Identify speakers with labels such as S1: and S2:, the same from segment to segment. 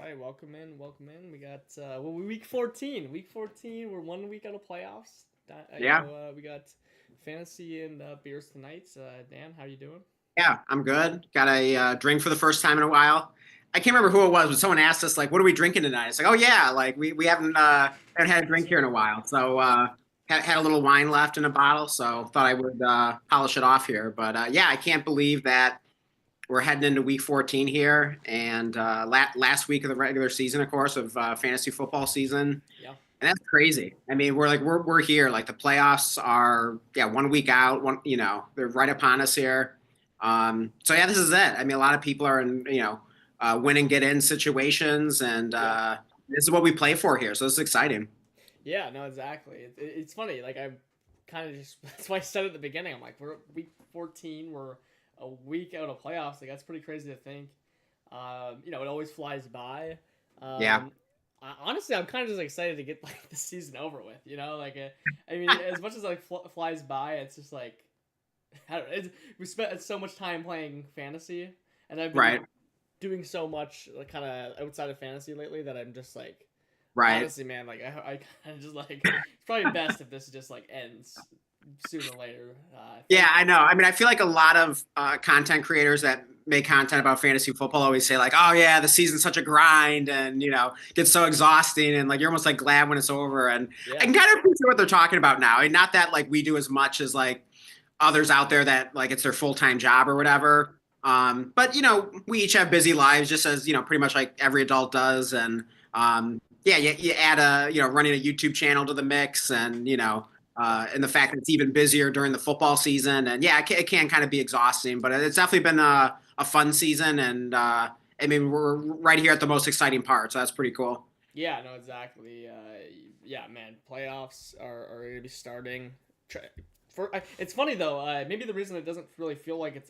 S1: right, welcome in, welcome in. We got week 14. Week 14. We're 1 week out of playoffs.
S2: Yeah,
S1: We got fantasy and beers tonight. Dan, how you doing?
S2: yeah, I'm good. Got a drink for the first time in a while. I can't remember who it was, but someone asked us like, "What are we drinking tonight?" It's like, "Oh yeah, like we haven't had a drink here in a while." So had a little wine left in a bottle, so thought I would polish it off here. But yeah, I can't believe that we're heading into week 14 here, and last week of the regular season, of course, of fantasy football season.
S1: Yeah,
S2: And that's crazy. I mean, we're here. Like the playoffs are, yeah, 1 week out. They're right upon us here. So yeah, this is it. I mean, a lot of people are in, win and get in situations, and
S1: yeah,
S2: this is what we play for here. So this is exciting.
S1: yeah. No, exactly. It's funny. Like I'm kind of just that's why I said at the beginning. I'm like, we're at week 14. We're a week out of playoffs. Like that's pretty crazy to think. It always flies by.
S2: Yeah,
S1: Um, Honestly, I'm kind of just excited to get like the season over with. I mean, as much as like flies by, it's just like I don't know. We spent so much time playing fantasy, and I've been
S2: right,
S1: doing so much like kind of outside of fantasy lately that I'm just like,
S2: right.
S1: honestly, man, like I kind of just like it's probably best if this just like ends sooner or later.
S2: Yeah,
S1: Thank
S2: I know. I mean, I feel like a lot of content creators that make content about fantasy football always say like, "Oh yeah, the season's such a grind, and gets so exhausting, and like you're almost like glad when it's over." And I
S1: yeah,
S2: can kind of appreciate what they're talking about now. And not that like we do as much as like others out there that like it's their full time job or whatever. But we each have busy lives, just as pretty much like every adult does. And yeah, you add running a YouTube channel to the mix, and and the fact that it's even busier during the football season. And yeah, it can kind of be exhausting, but it's definitely been a fun season. And I mean, we're right here at the most exciting part, so that's pretty cool.
S1: yeah, no, exactly. Yeah, man, playoffs are going to be starting. It's funny though. Maybe the reason it doesn't really feel like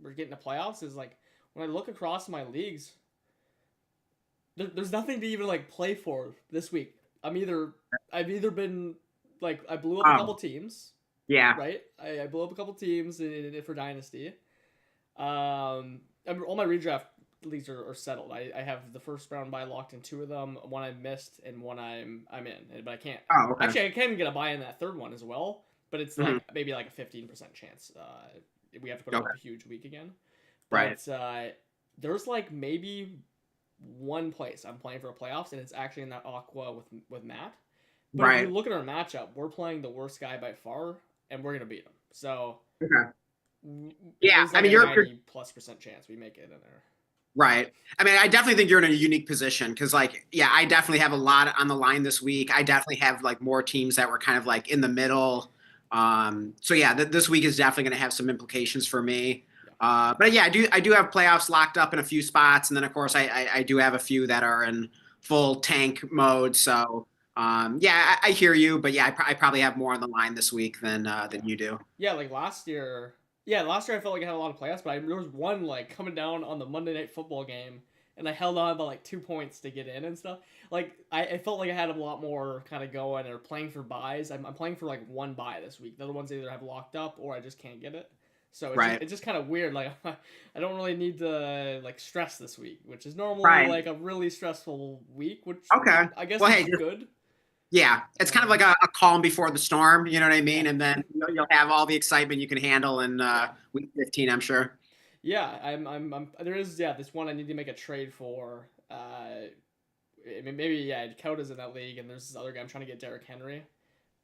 S1: we're getting to playoffs is like when I look across my leagues, there's nothing to even like play for this week. I've either been like I blew up a couple
S2: Um,
S1: teams,
S2: yeah,
S1: right? I blew up a couple teams for dynasty. All my redraft leagues are settled. I have the first round buy locked in two of them. One I missed and one I'm in, but I can't.
S2: oh, okay.
S1: Actually, I can get a buy in that third one as well, but it's
S2: Hmm.
S1: like maybe like a 15% chance. We have to put up
S2: Okay,
S1: a huge week again.
S2: right,
S1: But there's like maybe one place I'm playing for a playoffs, and it's actually in that Aqua with Matt. But if you
S2: right.
S1: look at our matchup, we're playing the worst guy by far, and we're gonna beat him. So
S2: Okay. Yeah,
S1: there's
S2: I
S1: like
S2: mean,
S1: a
S2: you're
S1: 90+% chance we make it in there.
S2: right. I mean, I definitely think you're in a unique position because, like, yeah, I definitely have a lot on the line this week. I definitely have like more teams that were kind of like in the middle. So yeah, this week is definitely going to have some implications for me.
S1: Yeah.
S2: But yeah, I do have playoffs locked up in a few spots, and then of course I do have a few that are in full tank mode. So yeah, I hear you, but yeah, I probably have more on the line this week than
S1: Yeah.
S2: you do.
S1: Yeah, like last year. Yeah, last year I felt like I had a lot of playoffs, but there was one like coming down on the Monday Night Football game, and I held on by like 2 points to get in and stuff. Like I felt like I had a lot more kind of going or playing for buys. I'm playing for like one buy this week. The other ones either have locked up or I just can't get it. So
S2: Right.
S1: it's just kind of weird. Like I don't really need to like stress this week, which is normally
S2: Right.
S1: like a really stressful week, which
S2: Okay.
S1: I guess
S2: Well,
S1: is
S2: hey,
S1: good.
S2: yeah, it's kind of
S1: Um,
S2: like a calm before the storm. You know what I
S1: yeah,
S2: mean? And then you'll have all the excitement you can handle in
S1: yeah.
S2: week 15, I'm sure.
S1: Yeah, there is this one I need to make a trade for. Maybe yeah, Dakota's in that league, and there's this other guy I'm trying to get Derrick Henry,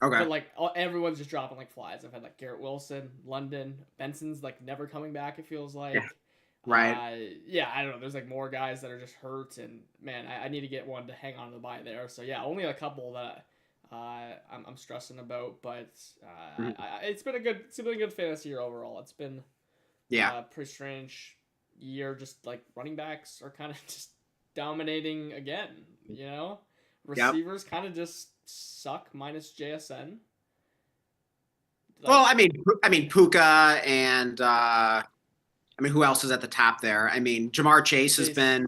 S2: Okay.
S1: but like everyone's just dropping like flies. I've had like Garrett Wilson, London, Benson's like never coming back. It feels
S2: Yeah.
S1: like.
S2: Right.
S1: Yeah, I don't know. There's like more guys that are just hurt, and man, I need to get one to hang on to the buy there. So yeah, only a couple that I'm stressing about, but
S2: Mhm.
S1: it's been a good fantasy year overall. It's been
S2: Yeah.
S1: pretty strange year. Just like running backs are kind of just dominating again.
S2: Yep.
S1: Receivers kind of just suck minus JSN.
S2: Well,
S1: Like
S2: I mean Puka and I mean who else is at the top there? I mean Jamar Chase has
S1: Chase,
S2: been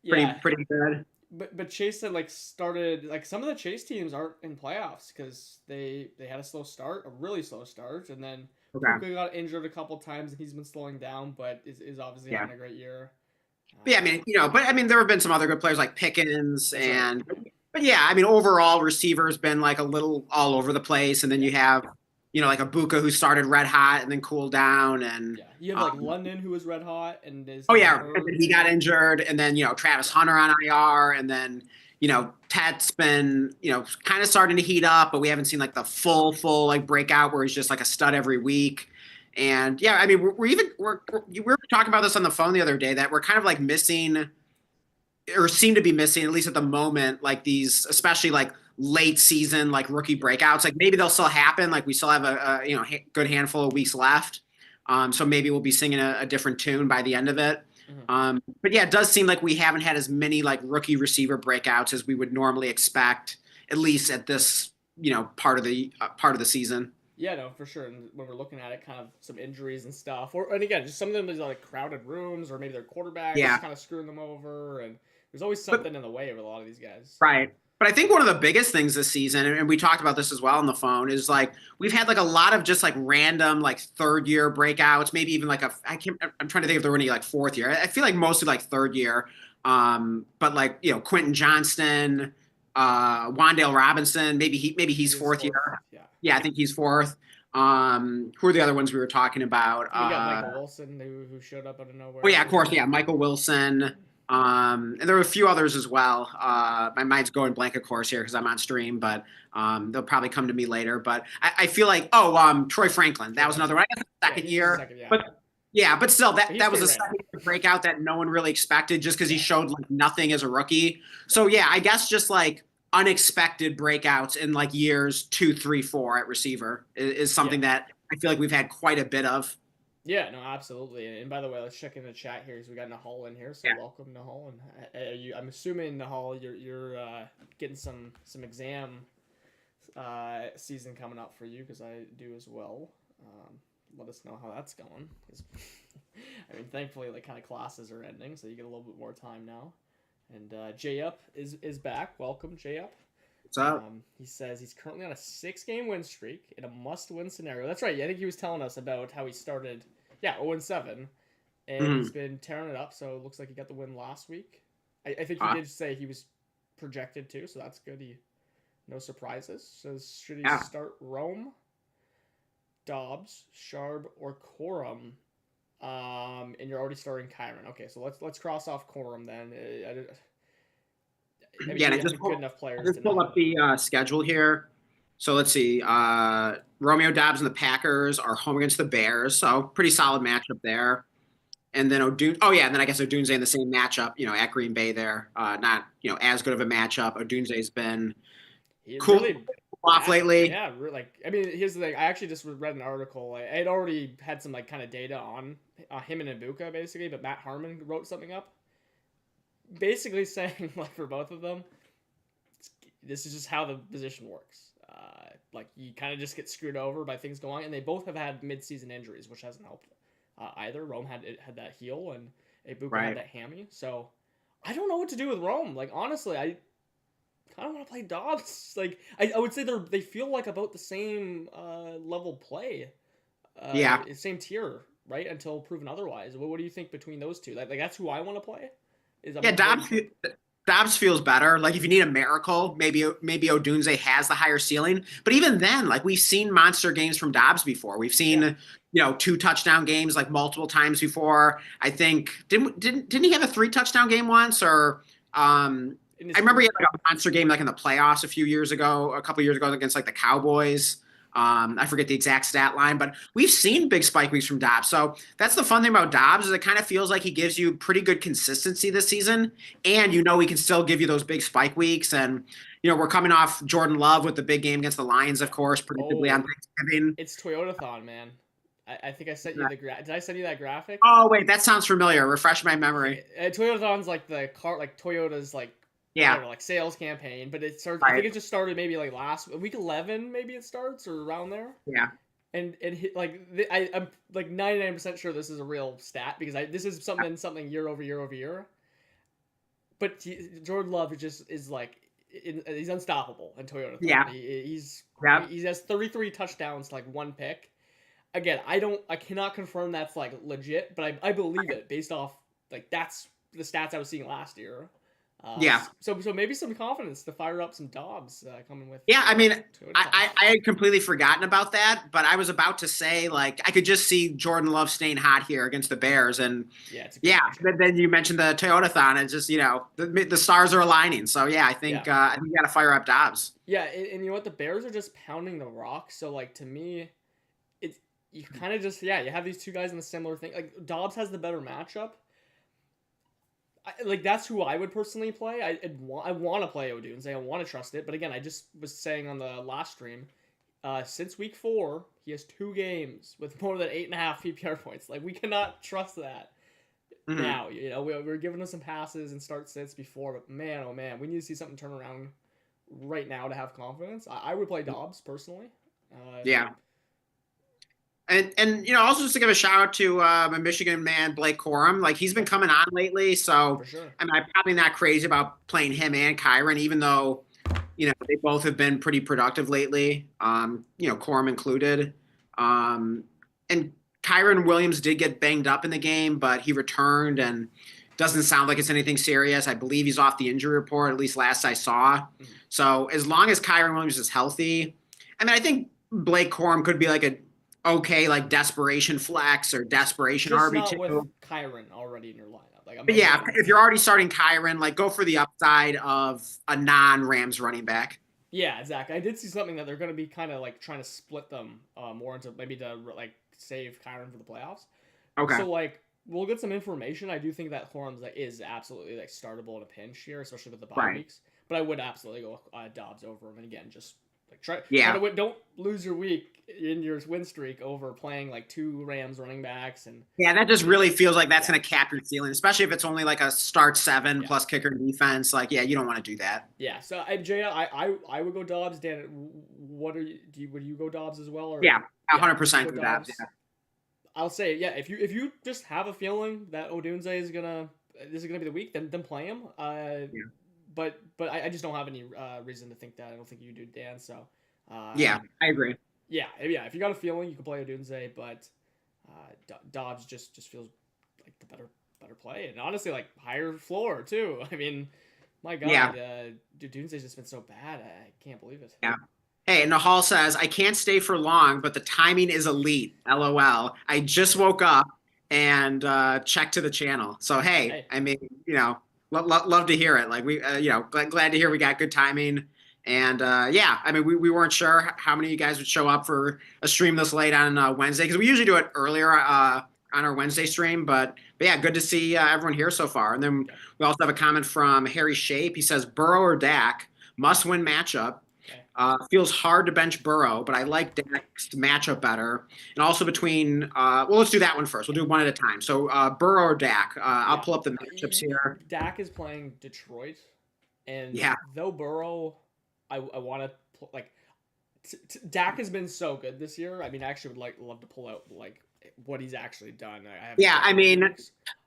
S2: pretty
S1: yeah,
S2: pretty good.
S1: but Chase had like started like some of the Chase teams aren't in playoffs because they had a slow start, a really slow start, and then
S2: Okay.
S1: Puka got injured a couple times and he's been slowing down, but is obviously
S2: Yeah.
S1: having a great year.
S2: But yeah, I mean, but I mean, there have been some other good players like Pickens
S1: That's right.
S2: and, but yeah, I mean, overall, receiver's been like a little all over the place, and then
S1: Yeah.
S2: you have, like a Buka who started red hot and then cooled down, and
S1: Yeah. You have like London who was red hot and is
S2: oh
S1: now
S2: yeah, and
S1: hurt.
S2: then he got injured, and then Travis
S1: Yeah.
S2: Hunter on IR, and then Tet's been kind of starting to heat up, but we haven't seen like the full like breakout where he's just like a stud every week. And yeah, I mean, we were talking about this on the phone the other day that we're kind of like missing or seem to be missing, at least at the moment, like these, especially like late season, like rookie breakouts. Like maybe they'll still happen. Like we still have a good handful of weeks left. So maybe we'll be singing a different tune by the end of it.
S1: Mhm.
S2: But yeah, it does seem like we haven't had as many like rookie receiver breakouts as we would normally expect, at least at this, part of the season.
S1: Yeah, no, for sure. And when we're looking at it, kind of some injuries and stuff, or and again, just some of them is like crowded rooms, or maybe their quarterbacks
S2: Yeah.
S1: kind of screwing them over, and there's always
S2: But
S1: something in the way with a lot of these guys.
S2: right. But I think one of the biggest things this season, and we talked about this as well on the phone, is like we've had like a lot of just like random like third year breakouts, maybe even like I'm trying to think if there were any like fourth year. I feel like mostly like third year. But like, Quentin Johnston, Wandale Robinson, maybe he's
S1: He was
S2: fourth year.
S1: fourth. Yeah.
S2: Yeah, I think he's fourth. Who are the other ones we were talking about?
S1: We got Michael Wilson who showed up out of
S2: Oh
S1: nowhere.
S2: yeah, of course, yeah, Michael Wilson. And there were a few others as well. My mind's going blank, of course, here because I'm on stream, but they'll probably come to me later. But I feel like, Troy Franklin. That was another one. I guess the second year.
S1: Second, yeah.
S2: But yeah, but still,
S1: He's
S2: that was a
S1: pretty random.
S2: second breakout that no one really expected just because he
S1: Yeah.
S2: showed like nothing as a rookie. So yeah, I guess just like unexpected breakouts in like years 2, 3, 4 at receiver is something that I feel like we've had quite a bit of.
S1: Yeah, no, absolutely. And by the way, let's check in the chat here because we got Nahal in here. So
S2: Yeah.
S1: welcome, Nahal. And I'm assuming Nahal, you're getting some exam season coming up for you because I do as well. Let us know how that's going. I mean, thankfully, like kind of classes are ending, so you get a little bit more time now. And J Up is back. Welcome, J Up.
S2: What's up?
S1: He says he's currently on a 6-game win streak in a must-win scenario. That's right. I think he was telling us about how he started. Yeah, 0-7, and he's been tearing it up. So it looks like he got the win last week. I think he did say he was projected to, so that's good. No surprises. So should he start Rome, Dobbs, Sharb, or Corum? And you're already starting Kyron. Okay, so let's cross off Corum then. I mean,
S2: Yeah, and I
S1: you
S2: just
S1: have good enough players.
S2: just
S1: to
S2: pull
S1: not-
S2: up the schedule here. So let's see. Romeo Dobbs and the Packers are home against the Bears, so pretty solid matchup there. And then O'Dun. Oh yeah, and then I guess Odunze in the same matchup, at Green Bay there. Not as good of a matchup. Odunze's been
S1: He
S2: cool
S1: really
S2: off lately.
S1: Yeah, like I mean, here's the thing. I actually just read an article. I had already had some like kind of data on him and Ibuka basically, but Matt Harmon wrote something up, basically saying like for both of them, this is just how the position works. Like you kind of just get screwed over by things going on, and they both have had mid-season injuries, which hasn't helped either. Rome had that heel, and Ibuka had that hammy. So I don't know what to do with Rome. Like honestly, I kind of want to play Dobbs. Like I would say they feel like about the same level play. Same tier, right? Until proven otherwise. What do you think between those two? Like that's who I want to play.
S2: Dobbs feels better. Like if you need a miracle, maybe Odunze has the higher ceiling. But even then, like we've seen monster games from Dobbs before. We've seen 2 touchdown games like multiple times before. I think didn't he have a 3 touchdown game once or I remember he had like a monster game like in the playoffs a couple years ago against like the Cowboys. I forget the exact stat line, but we've seen big spike weeks from Dobbs. So that's the fun thing about Dobbs is it kind of feels like he gives you pretty good consistency this season. And he can still give you those big spike weeks. And, we're coming off Jordan Love with the big game against the Lions, of course, predictably on Thanksgiving.
S1: It's Toyotathon, man. I think I sent you did I send you that graphic?
S2: Oh, wait, that sounds familiar. Refresh my memory.
S1: Toyotathon's like the car, like Toyota's like, like sales campaign, but it starts. Right. I think it just started maybe like last week 11, maybe it starts or around there.
S2: Yeah.
S1: And I'm like 99% sure this is a real stat because this is something year over year. But Jordan Love is like he's unstoppable in Toyota.
S2: Yeah.
S1: He has 33 touchdowns to like 1 pick. Again, I cannot confirm that's like legit, but I believe it based off like that's the stats I was seeing last year.
S2: Yeah.
S1: So maybe some confidence to fire up some Dobbs coming with.
S2: Yeah, I mean,
S1: Toyota.
S2: I had completely forgotten about that, but I was about to say, like, I could just see Jordan Love staying hot here against the Bears. And
S1: Yeah, it's a good
S2: yeah,
S1: matchup.
S2: but then you mentioned the Toyota-thon. It's just, the stars are aligning. So yeah, I think
S1: Yeah.
S2: I think you got to fire up Dobbs.
S1: Yeah, and you know what? The Bears are just pounding the rock. So like to me, it's you kind of just you have these two guys in a similar thing. Like Dobbs has the better matchup. Like that's who I would personally play. I want to play Odunze. I want to trust it. But again, I just was saying on the last stream, since week 4, he has 2 games with more than 8.5 PPR points. Like we cannot trust that.
S2: Mhm.
S1: Now, we're giving him some passes and start sits before, but man, oh man, we need to see something turn around right now to have confidence. I would play Dobbs personally.
S2: Yeah. And also just to give a shout out to my Michigan man Blake Corum. Like he's been coming on lately, so
S1: For sure.
S2: I mean I'm probably not crazy about playing him and Kyron, even though they both have been pretty productive lately. Corum included. And Kyron Williams did get banged up in the game, but he returned and doesn't sound like it's anything serious. I believe he's off the injury report, at least last I saw.
S1: Mhm.
S2: So as long as Kyron Williams is healthy, I mean I think Blake Corum could be like a okay, like desperation flex or desperation
S1: Just
S2: RB2.
S1: not with Kyron already in your lineup. Like,
S2: But yeah, if you're already starting Kyron, like go for the upside of a non-Rams running back.
S1: Yeah, exactly. I did see something that they're going to be kind of like trying to split them more into maybe to like save Kyron for the playoffs.
S2: Okay.
S1: So like we'll get some information. I do think that Horns is absolutely like startable in a pinch here, especially with the bye weeks. But I would absolutely go Dobbs over him. And again, just like try to win. Don't lose your week in your win streak over playing like 2 Rams running backs. And
S2: yeah, that just really feels like that's going to cap your ceiling, especially if it's only like a start 7 plus kicker defense. Like, yeah, you don't want to do that.
S1: Yeah, so Jay, I would go Dobbs. Dan, what are you? Would you go Dobbs as well? Or
S2: 100% go Dobbs. Yeah.
S1: I'll say if you just have a feeling that Odunze is gonna be the week, then play him. But I just don't have any reason to think that. I don't think you do, Dan. So
S2: I agree.
S1: Yeah. If you got a feeling, you can play Odunze, but Dobbs just feels like the better play, and honestly, like higher floor too. I mean, my God, Odunze's just been so bad. I can't believe it.
S2: Yeah. Hey, Nahal says, I can't stay for long, but the timing is elite. LOL. I just woke up and checked to the channel. So, hey. I mean, love to hear it. Like we, glad to hear we got good timing. And I mean, we weren't sure how many of you guys would show up for a stream this late on Wednesday, because we usually do it earlier on our Wednesday stream. But yeah, good to see everyone here so far. And then we also have a comment from Harry Shape. He says, Burrow or Dak, must-win matchup. Feels hard to bench Burrow, but I like Dak's matchup better. And also between, let's do that one first. We'll do one at a time. So Burrow or Dak? I'll pull up the matchups here.
S1: Dak is playing Detroit, and though Burrow, I want to like. Dak has been so good this year. I mean, I actually would love to pull out like what he's actually done.
S2: I mean,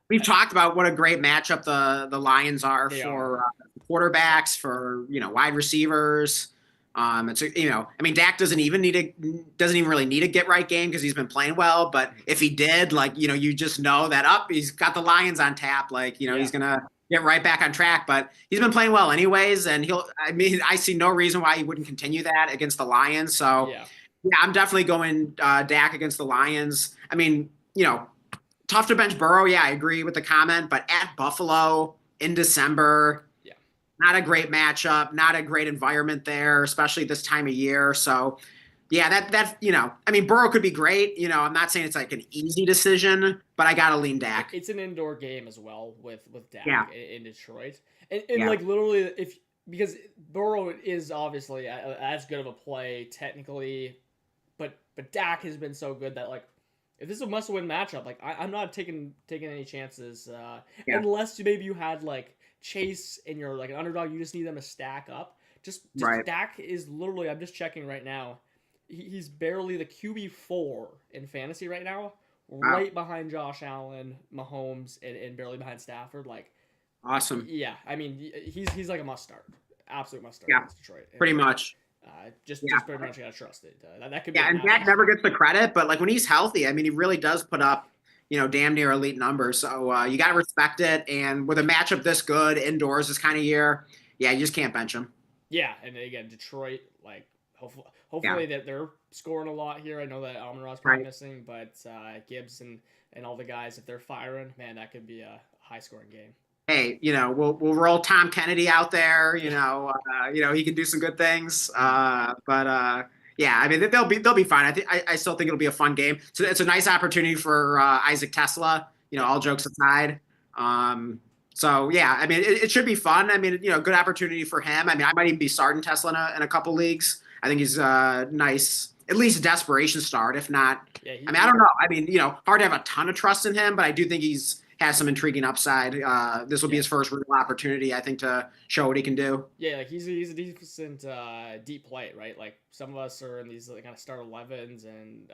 S2: we've talked about what a great matchup the Lions are for quarterbacks, for wide receivers. It's I mean, Dak doesn't even really need a get right game because he's been playing well. But if he did, like you just know that he's got the Lions on tap. Like he's gonna get right back on track. But he's been playing well anyways, and I see no reason why he wouldn't continue that against the Lions. So I'm definitely going Dak against the Lions. I mean, tough to bench Burrow. Yeah, I agree with the comment. But at Buffalo in December. Not a great matchup, not a great environment there, especially this time of year. So, that I mean, Burrow could be great. I'm not saying it's like an easy decision, but I gotta lean Dak.
S1: It's an indoor game as well with Dak in Detroit, and like literally because Burrow is obviously as good of a play technically, but Dak has been so good that like if this is a must-win matchup, like I'm not taking any chances unless maybe you had like Chase and you're like an underdog, you just need them to stack up. Just Dak is literally, I'm just checking right now, he's barely the QB4 in fantasy right now, right behind Josh Allen, Mahomes, and barely behind Stafford. Like,
S2: awesome.
S1: Yeah, I mean, he's like a must start, absolute must start against Detroit.
S2: Pretty much.
S1: Just pretty much gotta trust it. That could be.
S2: And Dak never gets the credit, but like when he's healthy, I mean, he really does put up damn near elite numbers. So you got to respect it. And with a matchup this good indoors this kind of year, yeah, you just can't bench him.
S1: Yeah, and again, Detroit, like hopefully,
S2: Yeah,
S1: that they're scoring a lot here. I know that Amon-Ra's probably
S2: right.
S1: missing, but Gibbs and all the guys, if they're firing, man, that could be a high scoring game.
S2: Hey, we'll roll Tom Kennedy out there.
S1: Yeah.
S2: He can do some good things. But yeah, I mean they'll be fine. I still think it'll be a fun game. So it's a nice opportunity for Isaac Tesla. All jokes aside. So yeah, I mean it should be fun. I mean good opportunity for him. I mean I might even be starting Tesla in a couple leagues. I think he's nice. At least a desperation start, if not.
S1: Yeah,
S2: I mean I don't know. I mean hard to have a ton of trust in him, but I do think has some intriguing upside. This will be his first real opportunity, I think, to show what he can do.
S1: Yeah, like he's a decent deep play, right? Like some of us are in these like, kind of start 11s, and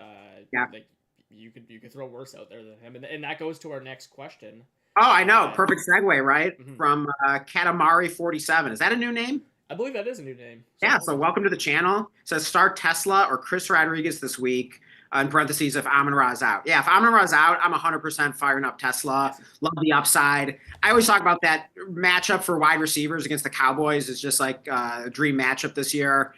S2: Yeah.
S1: like you could throw worse out there than him, and that goes to our next question.
S2: Oh, I know. Perfect segue, right?
S1: Mhm.
S2: From Katamari47. Is that a new name?
S1: I believe that is a new name.
S2: Yeah. So welcome to the channel. It says start Tesla or Chris Rodriguez this week. In parentheses, if Amon-Ra is out. Yeah, if Amon-Ra is out, I'm 100% firing up Tesla. Love the upside. I always talk about that matchup for wide receivers against the Cowboys. It's just like a dream matchup this year.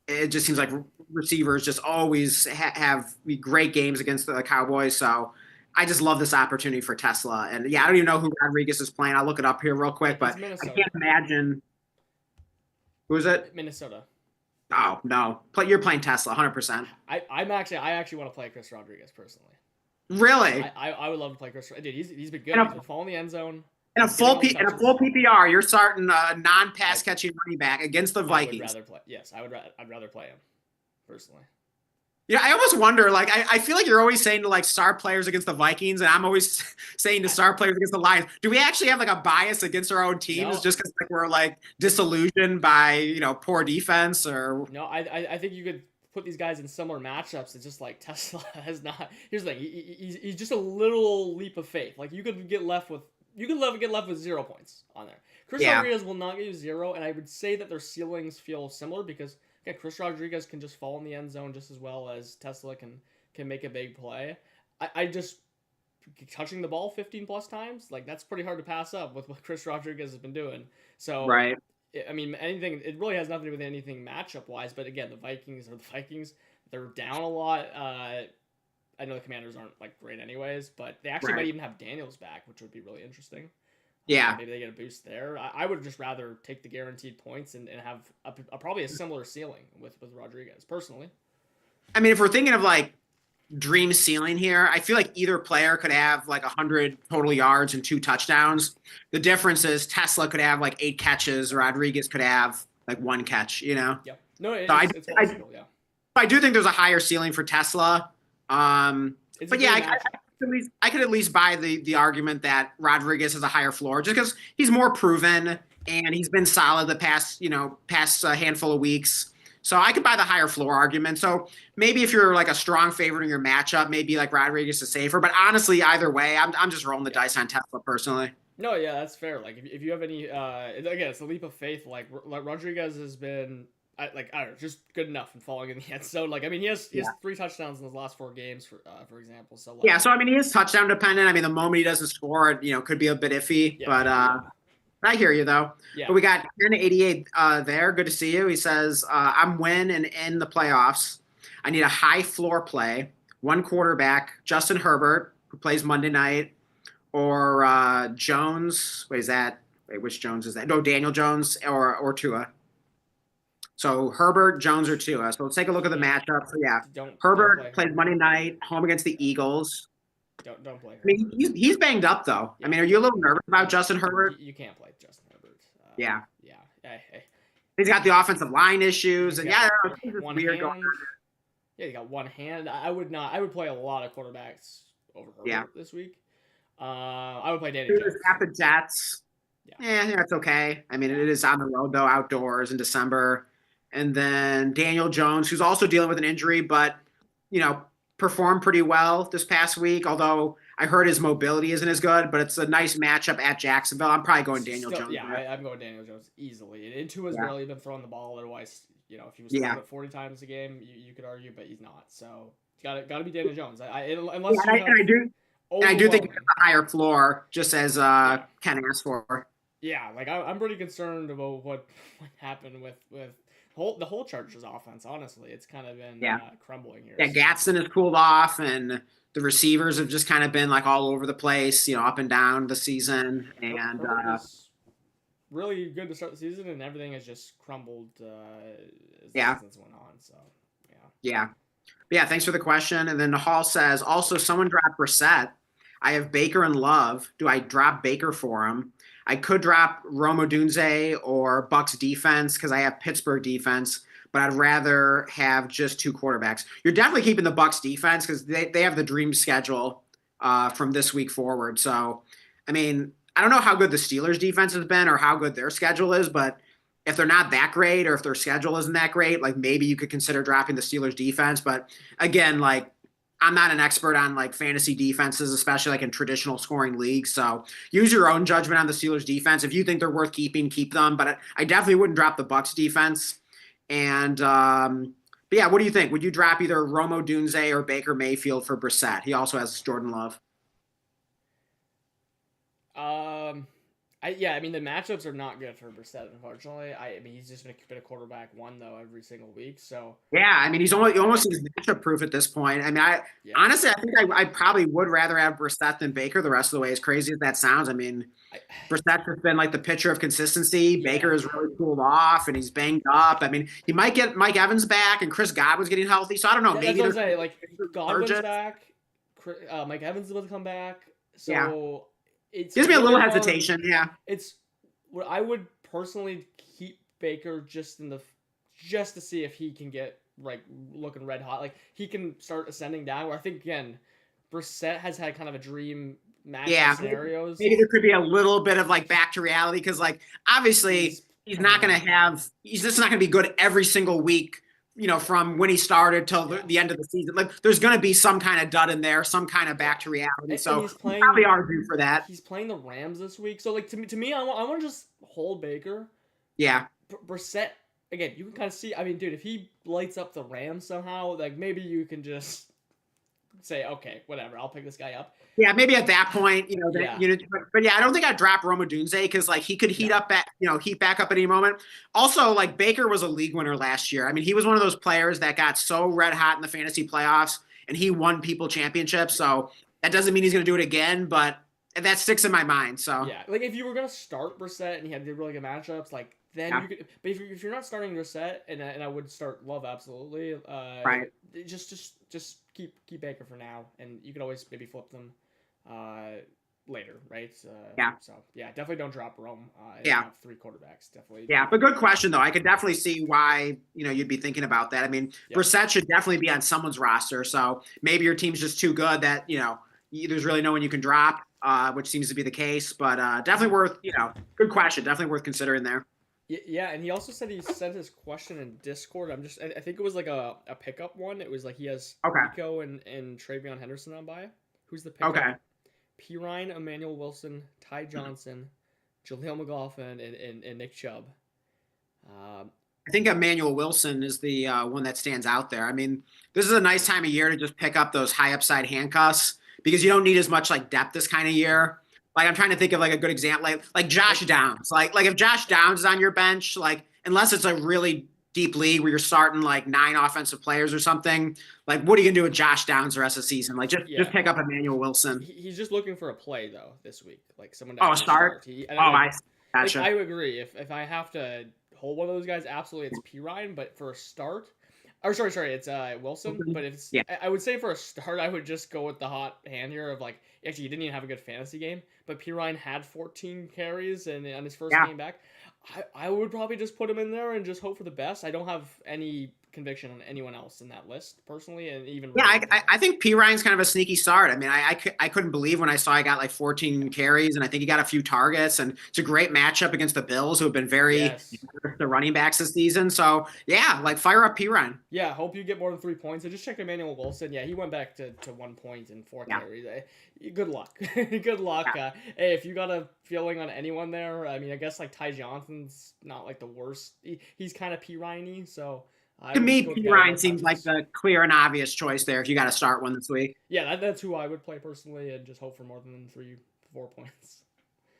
S2: It just seems like receivers just always have great games against the Cowboys. So I just love this opportunity for Tesla. And yeah, I don't even know who Rodriguez is playing. I'll look it up here real quick, but I can't imagine. Who is it?
S1: Minnesota.
S2: Oh no, you're playing Tesla, 100%.
S1: I actually want to play Chris Rodriguez personally.
S2: Really?
S1: I would love to play Chris. Dude, he's been good.
S2: And
S1: He's been following the end zone.
S2: In a full PPR, you're starting a non-pass catching running back against the Vikings.
S1: I'd rather play. Yes, I'd rather play him personally.
S2: Yeah, I almost wonder. Like, I feel like you're always saying to like star players against the Vikings, and I'm always saying to star players against the Lions. Do we actually have like a bias against our own teams
S1: No.
S2: just because like we're like disillusioned by poor defense or?
S1: No, I think you could put these guys in similar matchups. It's just like Tesla has not. Here's the thing. He's just a little leap of faith. Like you could get left with 0 points on there. Chris Rodriguez will not get you 0, and I would say that their ceilings feel similar because. Yeah, Chris Rodriguez can just fall in the end zone just as well as Tesla can make a big play. I just touching the ball 15 plus times, like that's pretty hard to pass up with what Chris Rodriguez has been doing. So
S2: right.
S1: I mean, anything. It really has nothing to do with anything matchup wise. But again, the Vikings are the Vikings. They're down a lot. I know the Commanders aren't like great anyways, but they actually might even have Daniels back, which would be really interesting.
S2: Yeah.
S1: Maybe they get a boost there. I would just rather take the guaranteed points and have probably a similar ceiling with Rodriguez, personally.
S2: I mean, if we're thinking of like dream ceiling here, I feel like either player could have like 100 total yards and 2 touchdowns. The difference is Tesla could have like 8 catches, Rodriguez could have like 1 catch,
S1: Yeah. No, it's possible, yeah.
S2: I do think there's a higher ceiling for Tesla. But yeah, I could at least buy the argument that Rodriguez has a higher floor just because he's more proven and he's been solid the past handful of weeks. So I could buy the higher floor argument. So maybe if you're like a strong favorite in your matchup, maybe like Rodriguez is safer. But honestly, either way, I'm just rolling the dice on Tesla personally.
S1: No, yeah, that's fair. Like if you have any, again, it's a leap of faith. Like Rodriguez has been. I don't know, just good enough and falling in the end zone. Like, I mean, he has 3 touchdowns in his last 4 games, for example. So
S2: yeah, so I mean, he is touchdown dependent. I mean, the moment he doesn't score, it could be a bit iffy. Yeah, but I hear you though.
S1: Yeah.
S2: But we got 1088 there. Good to see you. He says, "I'm win and in the playoffs. I need a high floor play. 1 quarterback, Justin Herbert, who plays Monday night, or Jones. Wait, which Jones is that? No, Daniel Jones or Tua." So Herbert, Jones, or Tua. So let's take a look at the matchup. So yeah, Herbert plays Monday night, home against the Eagles.
S1: Don't play Herbert.
S2: I mean, he's banged up though. Yeah. I mean, are you a little nervous about Justin Herbert?
S1: You can't play Justin Herbert.
S2: Yeah.
S1: Yeah. Hey.
S2: He's got the offensive line issues, and it's weird going on.
S1: Yeah, you got one hand. I would play a lot of quarterbacks over Herbert this week. I would play Danny Jones.
S2: At the Jets. Yeah, that's okay. I mean, it is on the road though, outdoors in December. And then Daniel Jones, who's also dealing with an injury, but, performed pretty well this past week, although I heard his mobility isn't as good, but it's a nice matchup at Jacksonville. I'm probably going Daniel Jones.
S1: Yeah, I'm going Daniel Jones easily. And Tua's barely been throwing the ball. Otherwise, if he was throwing it 40 times a game, you could argue, but he's not. So Got to be Daniel Jones.
S2: Yeah,
S1: Unless you have
S2: and I do think it's
S1: overwhelming.
S2: a higher floor, just as
S1: Yeah.
S2: Ken asked for.
S1: Yeah, like I'm pretty concerned about what happened with the whole Chargers offense. Honestly, it's kind of been
S2: Yeah,
S1: crumbling here.
S2: yeah.
S1: So
S2: Gatson has cooled off, and the receivers have just kind of been like all over the place, up and down the season. And
S1: Herbert was really good to start the season, and everything has just crumbled as the
S2: yeah,
S1: seasons went on. So yeah,
S2: yeah. Yeah, thanks for the question. And then Hall says, also, someone dropped Brissett. I have Baker and Love. Do I drop Baker for him? I could drop Rome Odunze or Bucks defense because I have Pittsburgh defense, but I'd rather have just two quarterbacks. You're definitely keeping the Bucks defense because they have the dream schedule from this week forward. So, I mean, I don't know how good the Steelers defense has been or how good their schedule is, but if they're not that great or if their schedule isn't that great, like maybe you could consider dropping the Steelers defense. But again, like I'm not an expert on like fantasy defenses, especially like in traditional scoring leagues. So use your own judgment on the Steelers defense. If you think they're worth keeping, keep them. But I definitely wouldn't drop the Bucks defense. And but yeah, what do you think? Would you drop either Romo Dunze or Baker Mayfield for Brissett? He also has Jordan Love.
S1: um, I mean the matchups are not good for Brissett, unfortunately. I mean he's just been a quarterback one though every single week. So
S2: Yeah, I mean he's almost he's matchup proof at this point. I mean, I
S1: yeah,
S2: honestly I think I probably would rather have Brissett than Baker the rest of the way. As crazy as that sounds, I mean
S1: I,
S2: Brissett has been like the pitcher of consistency.
S1: yeah.
S2: Baker has really cooled off and he's banged up. I mean, he might get Mike Evans back and Chris Godwin's getting healthy. So I don't know.
S1: That's
S2: Maybe
S1: what I'm
S2: there's
S1: saying. Like Godwin's
S2: urgent.
S1: back, Mike Evans is about to come back,
S2: Yeah,
S1: so it's
S2: gives me a
S1: really
S2: little
S1: hard.
S2: hesitation. Yeah,
S1: It's what I would personally keep Baker just to see if he can get like looking red hot. Like he can start ascending down. Where I think again, Brissett has had kind of a dream matchup
S2: yeah.
S1: scenarios.
S2: Maybe there could be a little bit of like back to reality because like obviously
S1: He's
S2: he's not
S1: playing.
S2: going to have he's just not going to be good every single week. From when he started till
S1: Yeah,
S2: the end of the season, like there's going to be some kind of dud in there, some kind of
S1: yeah,
S2: back to reality.
S1: and
S2: So
S1: he's
S2: we probably
S1: playing.
S2: are due for that.
S1: He's playing the Rams this week. So like to me, I want to just hold Baker.
S2: Yeah,
S1: Brissett again. You can kind of see. I mean, dude, if he lights up the Rams somehow, like maybe you can just say, okay, whatever, I'll pick this guy up.
S2: yeah. Maybe at that point,
S1: Yeah,
S2: but yeah, I don't think I'd drop Roma Dunze because like he could heat
S1: no,
S2: up heat back up at any moment. Also, like Baker was a league winner last year. I mean, he was one of those players that got so red hot in the fantasy playoffs and he won people championships. So that doesn't mean he's going to do it again, but that sticks in my mind. So
S1: yeah. Like if you were gonna start Brissett and he had really good matchups, like then
S2: yeah,
S1: you could. But if you're not starting Brissett, and I would start Love absolutely.
S2: right.
S1: Just keep Baker for now, and you could always maybe flip them, later, right?
S2: Yeah.
S1: So yeah, definitely don't drop Rome. And
S2: Yeah.
S1: have three quarterbacks. Definitely.
S2: Yeah, but good question though. I could definitely see why you'd be thinking about that. I mean,
S1: Yeah.
S2: Brissett should definitely be on someone's roster. So maybe your team's just too good that there's really no one you can drop, which seems to be the case. But definitely worth good question. Definitely worth considering there.
S1: Yeah, and he also said he sent his question in Discord. I think it was like a pickup one. It was like he has
S2: Okay.
S1: Rico and Travion Henderson on by. Who's the pickup?
S2: Okay.
S1: P. Ryan, Emmanuel Wilson, Ty Johnson, Jaleel McLaughlin, and Nick Chubb.
S2: I think Emmanuel Wilson is the one that stands out there. I mean, this is a nice time of year to just pick up those high upside handcuffs because you don't need as much like depth this kind of year. Like I'm trying to think of like a good example, like Josh Downs. Like if Josh Downs is on your bench, like unless it's a really deep league where you're starting like 9 offensive players or something, like what are you gonna do with Josh Downs the rest of the season? Like just
S1: Yeah,
S2: pick up Emmanuel Wilson.
S1: he's just looking for a play though this week, like someone to
S2: Oh,
S1: actually
S2: start.
S1: And
S2: Oh, I
S1: like
S2: gotcha.
S1: I agree. If I have to hold one of those guys, absolutely it's P. Ryan. But for a start, or sorry, it's Wilson. But if it's,
S2: Yeah.
S1: I would say for a start, I would just go with the hot hand here of like actually he didn't even have a good fantasy game, but P. Ryan had 14 carries and on his first
S2: Yeah.
S1: game back. I would probably just put him in there and just hope for the best. I don't have any conviction on anyone else in that list personally, and even
S2: Yeah, I think P. Ryan's kind of a sneaky start. I mean, I couldn't believe when I saw he got like 14 carries, and I think he got a few targets, and it's a great matchup against the Bills, who have been very
S1: yes.
S2: the running backs this season. So yeah, like fire up P. Ryan.
S1: Yeah, hope you get more than 3 points. I just checked Emmanuel Wilson. Yeah, he went back to 1 point and 4
S2: Yeah.
S1: carries. Good luck. Good luck.
S2: Yeah.
S1: Hey, if you got a feeling on anyone there, I mean, I guess like Ty Johnson's not like the worst. He's kind of P. Ryan-y, so I
S2: To
S1: would just
S2: me,
S1: go with
S2: P
S1: Gallo
S2: Ryan seems like
S1: touches.
S2: the clear and obvious choice there if you got to start one this week.
S1: Yeah, that's who I would play personally, and just hope for more than 4 points.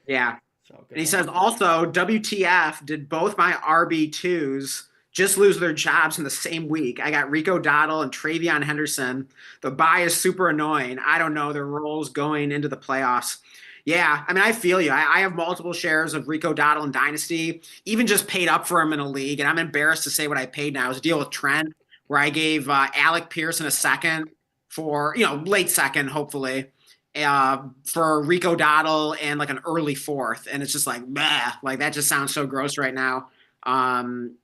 S2: Yeah.
S1: So
S2: And
S1: good
S2: he
S1: luck
S2: says
S1: with that.
S2: also, WTF, did both my RB2s just lose their jobs in the same week? I got Rico Dottle and Travion Henderson. The buy is super annoying. I don't know their roles going into the playoffs. Yeah, I mean, I feel you. I have multiple shares of Rico Dottle in Dynasty, even just paid up for him in a league. And I'm embarrassed to say what I paid now. It was a deal with Trent where I gave Alec Pearson a second for, late second, hopefully for Rico Dottle and like an early fourth. And it's just like, bah, like that just sounds so gross right now. Um,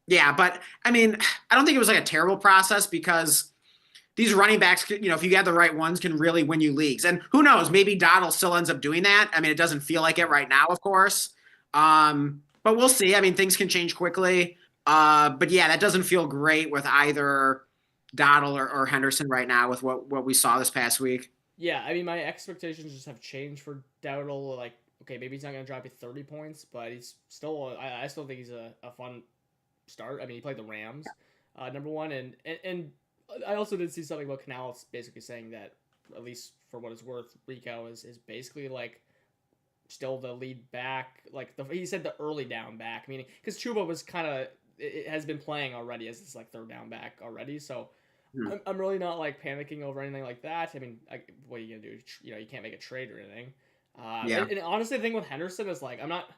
S2: yeah, but I mean, I don't think it was like a terrible process because these running backs, if you have the right ones, can really win you leagues. And who knows, maybe Dottle still ends up doing that. I mean, it doesn't feel like it right now, of course. But we'll see. I mean, things can change quickly. But yeah, that doesn't feel great with either Dottle or Henderson right now with what we saw this past week.
S1: Yeah, I mean, my expectations just have changed for Dowdle. Like, okay, maybe he's not going to drop you 30 points, but he's still, I still think he's a fun start. I mean, he played the Rams, number one, and I also did see something about Canales basically saying that, at least for what it's worth, Rico is basically like still the lead back. Like he said the early down back, meaning because Chuba was kind of it has been playing already as this like third down back already. So I'm really not like panicking over anything like that. I mean, what are you gonna do? You can't make a trade or anything.
S2: Yeah.
S1: And honestly, the thing with Henderson is like I'm not.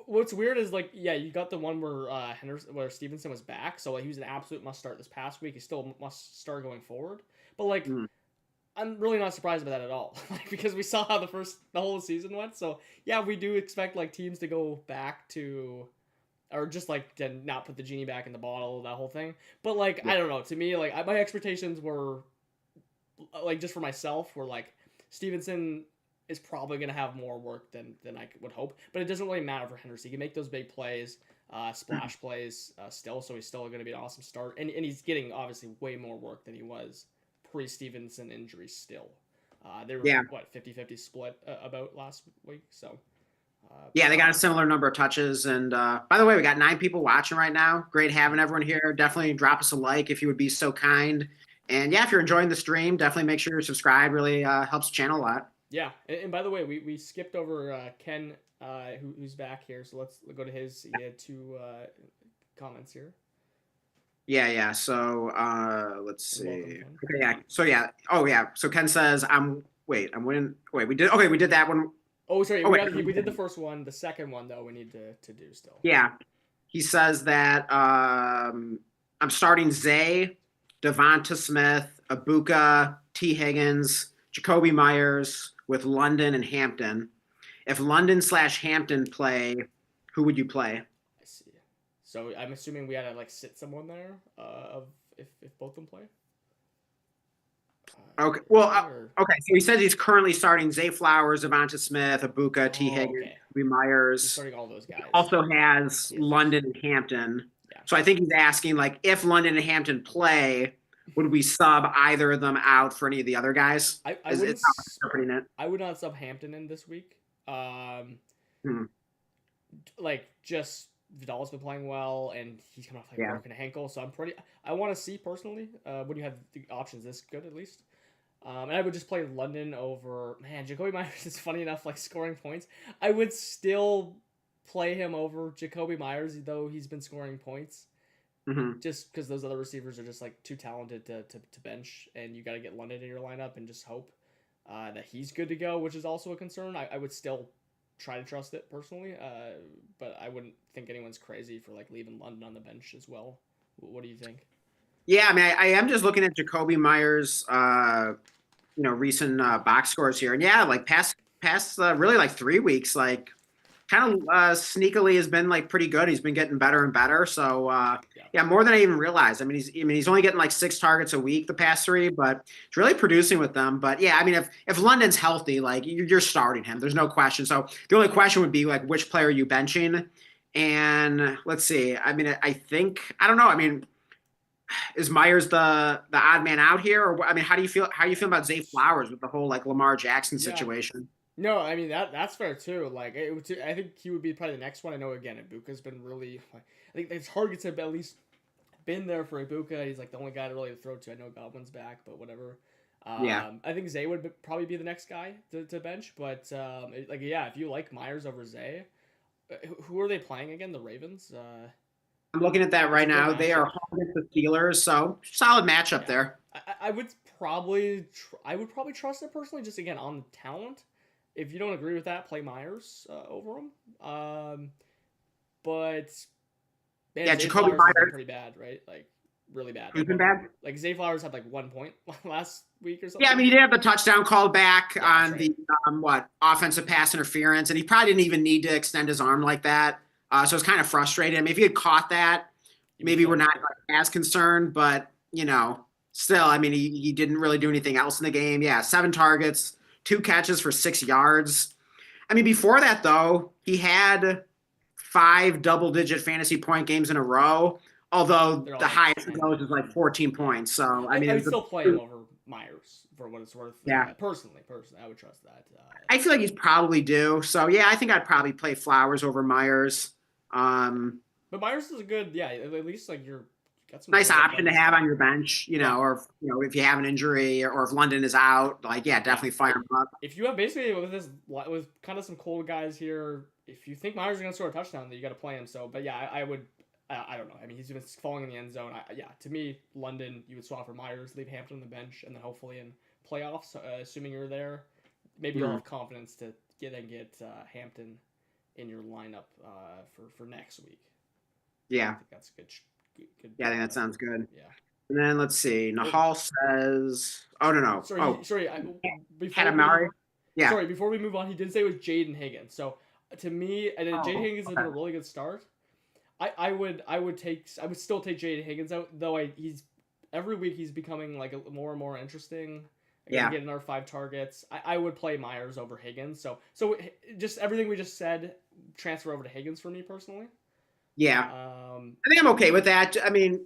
S1: What's weird is like yeah, you got the one where Stevenson was back, so like he was an absolute must start this past week. He's still a must start going forward. But like I'm really not surprised by that at all, like because we saw how the whole season went. So yeah, we do expect like teams to go back to, or just like to not put the genie back in the bottle, that whole thing. But like I don't know. To me, like my expectations were, like just for myself, were like Stevenson is probably gonna have more work than I would hope. But it doesn't really matter for Henderson. He can make those big plays, splash plays still. So he's still gonna be an awesome start, and he's getting obviously way more work than he was pre-Stevenson injury still. They were,
S2: Yeah.
S1: what, 50-50 split about last week? So,
S2: Yeah, they got a similar number of touches. And by the way, we got 9 people watching right now. Great having everyone here. Definitely drop us a like if you would be so kind. And yeah, if you're enjoying the stream, definitely make sure you're subscribed. Really helps the channel a lot.
S1: yeah. And by the way, we skipped over Ken, who's back here. So let's go to his. He had 2 comments here.
S2: Yeah. So let's see.
S1: Welcome,
S2: Okay, yeah. So yeah. Oh yeah. So Ken says I'm winning. Wait, we did that one.
S1: Oh, sorry.
S2: Oh,
S1: We did the first one. The second one though, we need to do still.
S2: Yeah. He says that I'm starting Zay, Devonta Smith, Abuka, T. Higgins, Jacoby Myers with London and Hampton. If London/Hampton play, who would you play?
S1: I see. So I'm assuming we had to like sit someone there of if both of them play.
S2: Okay. Well, okay. So he says he's currently starting Zay Flowers, Devonta Smith, Abuka, T. Higgins,
S1: okay.
S2: Jacoby Myers.
S1: He's starting all those guys.
S2: He also has London and Hampton.
S1: Yeah.
S2: So I think he's asking like if London and Hampton play, would we sub either of them out for any of the other guys?
S1: I would not sub Hampton in this week. Like just Vidal's been playing well, and he's coming off like broken ankle, so I want to see personally when you have the options this good at least. And I would just play London over Jacoby Myers is funny enough like scoring points. I would still play him over Jacoby Myers though he's been scoring points. Just because those other receivers are just like too talented to bench, and you got to get London in your lineup and just hope that he's good to go, which is also a concern. I would still try to trust it personally, but I wouldn't think anyone's crazy for like leaving London on the bench as well. What do you think?
S2: Yeah, I mean, I am just looking at Jacoby Myers, recent box scores here, and yeah, like past really like 3 weeks, like kind of sneakily has been like pretty good. He's been getting better and better. So yeah, more than I even realized. I mean, he's only getting like 6 targets a week the past 3, but he's really producing with them. But yeah, I mean, if London's healthy, like you're starting him. There's no question. So the only question would be like, which player are you benching? And let's see. I mean, I don't know. I mean, is Myers the odd man out here? Or I mean, how do you feel about Zay Flowers with the whole like Lamar Jackson situation?
S1: No, I mean that's fair too. Like I think he would be probably the next one. I know again, Ibuka's been really. I think it's hard to at least been there for Ibuka. He's like the only guy to really throw to. I know Godwin's back, but whatever.
S2: Yeah.
S1: I think Zay would probably be the next guy to bench, but like yeah, if you like Myers over Zay, who are they playing again? The Ravens.
S2: I'm looking at that
S1: It's a
S2: right
S1: good
S2: now. They are
S1: matchup.
S2: home against the Steelers, so solid matchup
S1: Yeah,
S2: there.
S1: I would probably I would probably trust it personally, just again on the talent. If you don't agree with that, play Myers over him. But man,
S2: Yeah,
S1: Zay
S2: Jacoby
S1: Flowers has been
S2: Myers,
S1: pretty bad, right? Like really bad.
S2: who's
S1: Like
S2: been
S1: one,
S2: bad?
S1: like Zay Flowers had like 1 point last week or
S2: Yeah, I
S1: something.
S2: mean, he did have the touchdown called back
S1: Yeah, that's
S2: on
S1: right.
S2: the offensive pass interference, and he probably didn't even need to extend his arm like that. So it's kind of frustrating. I mean, if he had caught that,
S1: You'd be
S2: maybe we're
S1: feeling
S2: not
S1: good.
S2: as concerned, but still, I mean, he didn't really do anything else in the game. Yeah, 7 targets, 2 catches for 6 yards. I mean, before that though, he had 5 double-digit fantasy point games in a row. Although
S1: They're all
S2: the
S1: like
S2: highest he
S1: 10.
S2: goes is like 14
S1: Yeah,
S2: points. So I
S1: I
S2: mean,
S1: would still play him over Myers for what it's worth.
S2: yeah.
S1: Personally, I would trust that.
S2: I feel like he's probably due. So yeah, I think I'd probably play Flowers over Myers. Um,
S1: But Myers is a good, yeah. At least like you're got some
S2: Nice
S1: really good
S2: option to
S1: buttons
S2: have
S1: there.
S2: on your bench,
S1: Yeah.
S2: or if you have an injury or if London is out, like yeah,
S1: Yeah.
S2: definitely fire him up.
S1: If you have basically with kind of some cold guys here, if you think Myers is gonna score a touchdown, then you got to play him. So, but yeah, I would. I don't know. I mean, he's been falling in the end zone. Yeah, to me, London, you would swap for Myers, leave Hampton on the bench, and then hopefully in playoffs, assuming you're there, maybe you'll
S2: Mhm.
S1: have confidence to get Hampton in your lineup for next week. I
S2: Yeah,
S1: think that's a good
S2: yeah, I think that
S1: bet.
S2: sounds good.
S1: Yeah.
S2: And then let's see.
S1: Oh,
S2: Nahal says, "Oh no.
S1: sorry,
S2: Oh,
S1: sorry. Before we
S2: Katamari. Yeah.
S1: sorry before we move on, he did say it was Jaden Higgins. So to me, and Jaden
S2: Oh,
S1: Higgins has been
S2: okay.
S1: a really good start. I would still take Jaden Higgins out though. He's every week he's becoming like more and more interesting. Again,
S2: Yeah.
S1: getting our 5 targets. I would play Myers over Higgins. So just everything we just said transfer over to Higgins for me personally.
S2: Yeah.
S1: Um,
S2: I think I'm okay with that. I mean,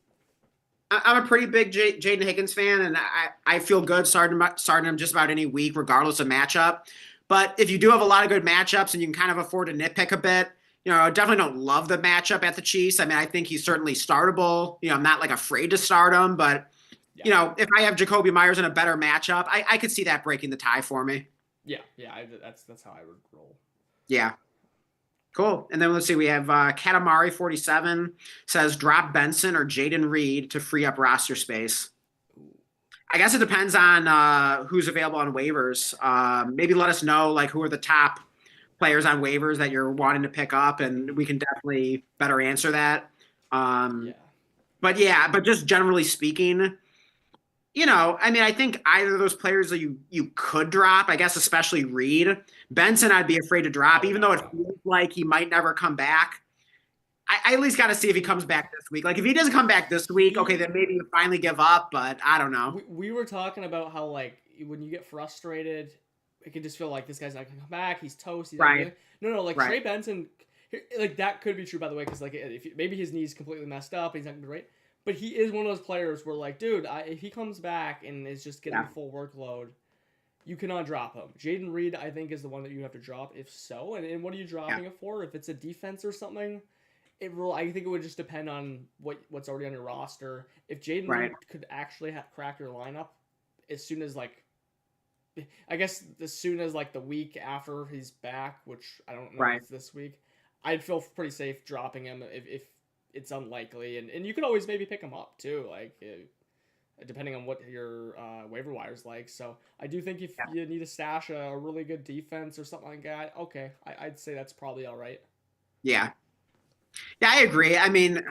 S2: I'm a pretty big Jaden Higgins fan, and I feel good starting him just about any week, regardless of matchup. But if you do have a lot of good matchups and you can kind of afford to nitpick a bit, I definitely don't love the matchup at the Chiefs. I mean, I think he's certainly startable. I'm not like afraid to start him, but
S1: yeah,
S2: if I have Jacoby Myers in a better matchup, I could see that breaking the tie for me.
S1: yeah. That's how I would roll.
S2: Yeah. Cool. And then let's see, we have Katamari 47 says drop Benson or Jaden Reed to free up roster space.
S1: Ooh.
S2: I guess it depends on who's available on waivers. Maybe let us know like who are the top players on waivers that you're wanting to pick up, and we can definitely better answer that.
S1: Yeah.
S2: But just generally speaking, I mean, I think either of those players that you could drop, I guess, especially Reed. Benson, I'd be afraid to drop,
S1: I would
S2: even
S1: not
S2: though it
S1: drop.
S2: feels like he might never come back. I at least got to see if he comes back this week. Like, if he doesn't come back this week, okay, then maybe you finally give up, but I don't know.
S1: We were talking about how like when you get frustrated, it can just feel like this guy's not gonna come back. He's toast. He's not
S2: Right.
S1: No, like
S2: Right.
S1: Trey Benson, like that could be true by the way, because like maybe his knee's completely messed up, he's not gonna be right. But he is one of those players where like, dude, if he comes back and is just getting
S2: Yeah.
S1: full workload, you cannot drop him. Jaden Reed, I think, is the one that you have to drop. If so, and what are you dropping it for? If it's a defense or something, I think it would just depend on what's already on your roster. If Jaden
S2: Right.
S1: Reed could actually crack your lineup as soon as like, I guess as soon as like the week after he's back, which I don't know
S2: Right.
S1: if it's this week, I'd feel pretty safe dropping him if it's unlikely, and you could always maybe pick him up too, like depending on what your waiver wire's like. So I do think if
S2: Yeah.
S1: you need to stash a really good defense or something like that, okay, I'd say that's probably all right.
S2: Yeah. Yeah, I agree. I mean,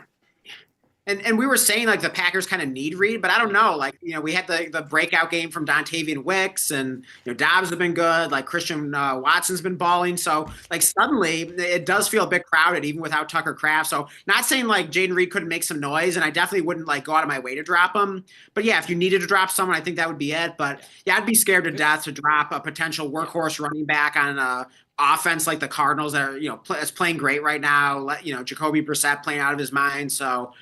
S2: and we were saying like the Packers kind of need Reed, but I don't know. Like, we had the breakout game from Dontavian Wicks, and Dobbs have been good. Like Christian Watson's been balling. So like suddenly it does feel a bit crowded, even without Tucker Kraft. So not saying like Jaden Reed couldn't make some noise, and I definitely wouldn't like go out of my way to drop him. But yeah, if you needed to drop someone, I think that would be it. But yeah, I'd be scared to death to drop a potential workhorse running back on a offense like the Cardinals that are is playing great right now. Jacoby Brissett playing out of his mind. So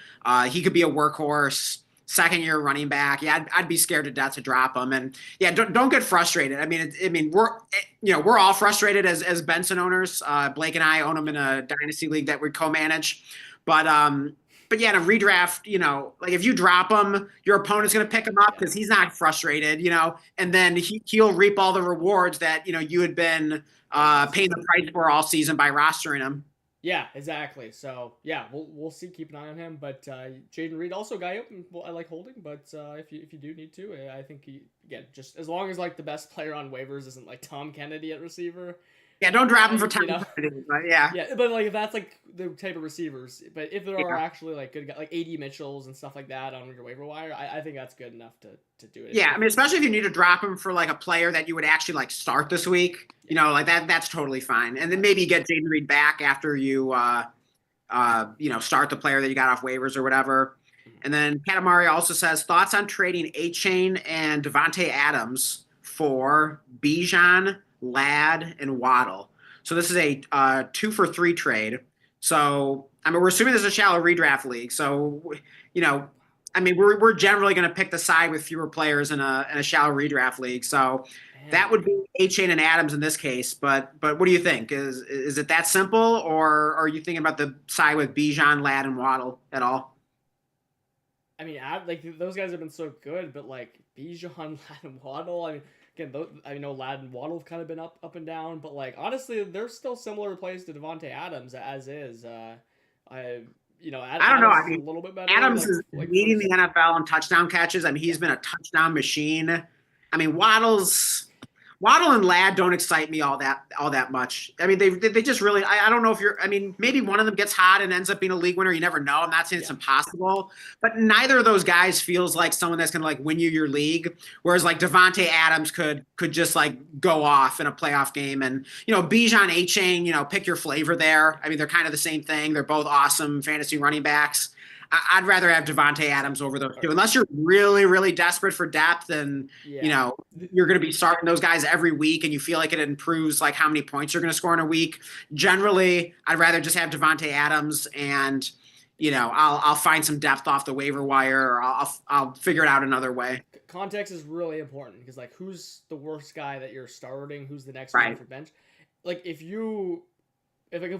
S2: he could be a workhorse, second-year running back. Yeah, I'd be scared to death to drop him. And yeah, don't get frustrated. I mean, we're all frustrated as Benson owners. Blake and I own him in a dynasty league that we co-manage. But But yeah, in a redraft, like if you drop him, your opponent's going to pick him up
S1: Yeah.
S2: because he's not frustrated, and then he'll reap all the rewards that, you had been paying the price for all season by rostering him.
S1: Yeah, exactly. So yeah, we'll see. Keep an eye on him. But Jaden Reed also a guy open. Well, I like holding, but if you do need to, I think he again just as long as like the best player on waivers isn't like Tom Kennedy at receiver.
S2: Yeah, don't drop him for
S1: You
S2: Tom
S1: know,
S2: Kennedy, but yeah.
S1: yeah, but like if that's like the type of receivers, but if there are
S2: Yeah.
S1: actually like good guys, like AD Mitchells and stuff like that on your waiver wire, I think that's good enough to do it.
S2: Yeah, I mean, especially if you need to drop him for like a player that you would actually like start this week, like that's totally fine. And then maybe you get Jaden Reed back after you start the player that you got off waivers or whatever. And then Katamari also says thoughts on trading A-Chain and Devontae Adams for Bijan, Ladd, and Waddle. So this is a 2-for-3 trade. So I mean, we're assuming this is a shallow redraft league. So I mean, we're generally going to pick the side with fewer players in a shallow redraft league. So that would be A-Chain and Adams in this case. But what do you think? Is it that simple, or are you thinking about the side with Bijan, Ladd, and Waddle at all?
S1: I mean, like those guys have been so good, but like Bijan, Ladd, and Waddle. I mean, again, I know Ladd and Waddle have kind of been up and down, but like honestly, they're still similar plays to Devonte Adams as is. I
S2: I don't know. I
S1: Adams is
S2: mean,
S1: a little bit better.
S2: Adams is leading the NFL in touchdown catches. I mean, he's been a touchdown machine. I mean, Waddle and Ladd don't excite me all that much. I mean, they just really. I don't know if you're. I mean, maybe one of them gets hot and ends up being a league winner. You never know. I'm not saying it's impossible, but neither of those guys feels like someone that's going to like win you your league. Whereas like Devonte Adams could just like go off in a playoff game, and Bijan, A-Chain, pick your flavor there. I mean, they're kind of the same thing. They're both awesome fantasy running backs. I'd rather have Devonte Adams over those two, unless you're really, really desperate for depth, and you're going to be starting those guys every week, and you feel like it improves like how many points you're going to score in a week. Generally, I'd rather just have Devonte Adams, and I'll find some depth off the waiver wire, or I'll figure it out another way.
S1: Context is really important because like who's the worst guy that you're starting? Who's the next
S2: Right.
S1: one for bench? Like if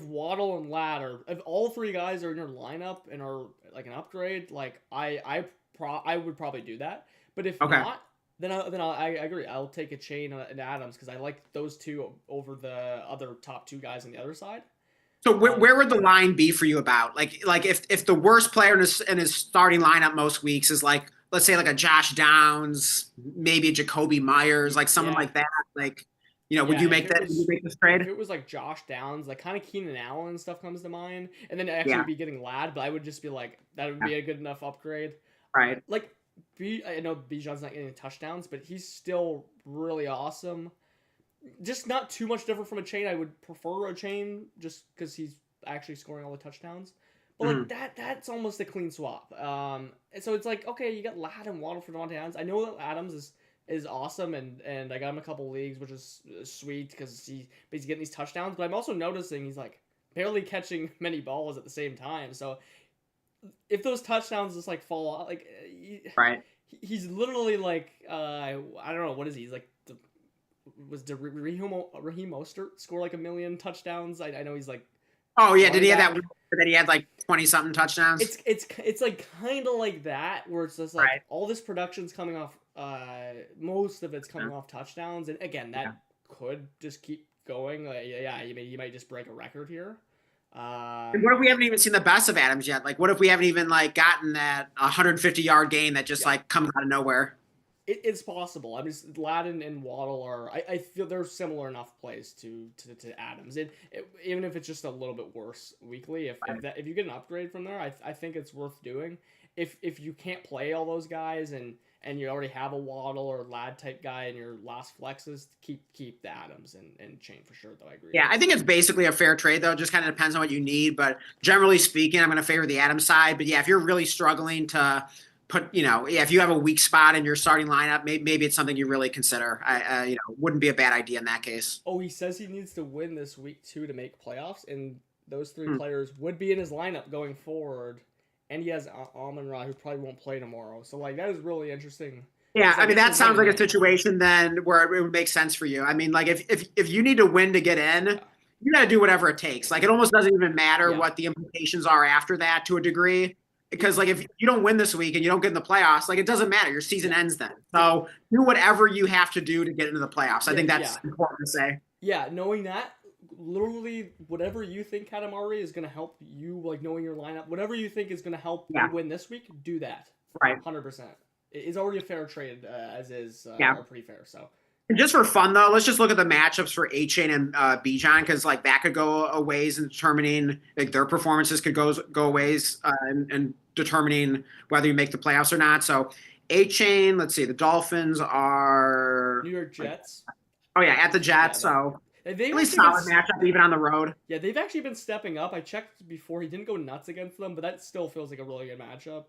S1: Waddle and Ladd are if all three guys are in your lineup and are like an upgrade, like I would probably do that. But if
S2: Okay.
S1: not, I agree. I'll take A-Chain and Adams because I like those two over the other top two guys on the other side.
S2: So where would the line be for you about like if the worst player in his starting lineup most weeks is like, let's say like a Josh Downs, maybe a Jacoby Myers, like someone
S1: Yeah.
S2: like that, like would you make that? Would you make this
S1: If
S2: trade?
S1: it was like Josh Downs, like kind of Keenan Allen stuff comes to mind, and then actually
S2: Yeah.
S1: be getting Ladd, but I would just be like that would be a good enough upgrade.
S2: Right.
S1: Like I know Bijan's not getting touchdowns, but he's still really awesome. Just not too much different from A-Chain. I would prefer A-Chain just because he's actually scoring all the touchdowns. But like that's almost a clean swap. And so it's like, okay, you got Ladd and Waddle for Devontae Adams. I know that Adams is awesome, and I got him a couple leagues, which is sweet because he's getting these touchdowns. But I'm also noticing he's like barely catching many balls at the same time. So if those touchdowns just like fall off, like
S2: Right.
S1: he's literally like I don't know, what is he? He's like Raheem Mostert score like 1,000,000 touchdowns? I know he's like
S2: Oh yeah, did he have
S1: running
S2: that
S1: back.
S2: that he had like 20 something touchdowns?
S1: It's like kind of like that where it's just like
S2: Right.
S1: all this production's coming off most of it's coming off touchdowns, and again that could just keep going. Like, yeah, you might just break a record here.
S2: And what if we haven't even seen the best of Adams yet? Like, what if we haven't even like gotten that 150-yard game that just like comes out of nowhere?
S1: It's possible. I mean, Ladd and Waddle are. I feel they're similar enough plays to Adams. Even if it's just a little bit worse weekly, if you get an upgrade from there, I think it's worth doing. If you can't play all those guys and you already have a Waddle or Ladd type guy in your last flexes, keep the Adams and Chain for sure. Though I agree.
S2: Yeah, I think it's basically a fair trade though. It just kind of depends on what you need, but generally speaking, I'm going to favor the Adams side. But yeah, if you're really struggling to put, if you have a weak spot in your starting lineup, maybe it's something you really consider. Wouldn't be a bad idea in that case.
S1: Oh, he says he needs to win this week too to make playoffs, and those three players would be in his lineup going forward. And he has Amon-Ra, who probably won't play tomorrow. So like that is really interesting.
S2: Yeah,
S1: Like,
S2: I mean that sounds like a
S1: situation.
S2: situation then where it would make sense for you. I mean, like if you need to win to get in, you got to do whatever it takes. Like it almost doesn't even matter
S1: Yeah.
S2: what the implications are after that to a degree. because like if you don't win this week and you don't get in the playoffs, like it doesn't matter. Your season ends then. So do whatever you have to do to get into the playoffs. I think that's
S1: Yeah.
S2: important to say.
S1: Yeah, knowing that, literally whatever you think Katamari is gonna help you, like knowing your lineup, whatever you think is gonna help
S2: Yeah.
S1: you win this week, do that.
S2: Right.
S1: 100%. It's already a fair trade, as is,
S2: Yeah.
S1: or pretty fair. So
S2: And just for fun though, let's just look at the matchups for A Chain and Bijan because like that could go a ways in determining like their performances could go a ways and determining whether you make the playoffs or not. So A Chain, let's see, the Dolphins are
S1: New York Jets.
S2: oh yeah at the Jets,
S1: Yeah,
S2: so
S1: they've
S2: at least
S1: actually
S2: solid matchup even on the road.
S1: Yeah, they've actually been stepping up. I checked before; he didn't go nuts against them, but that still feels like a really good matchup.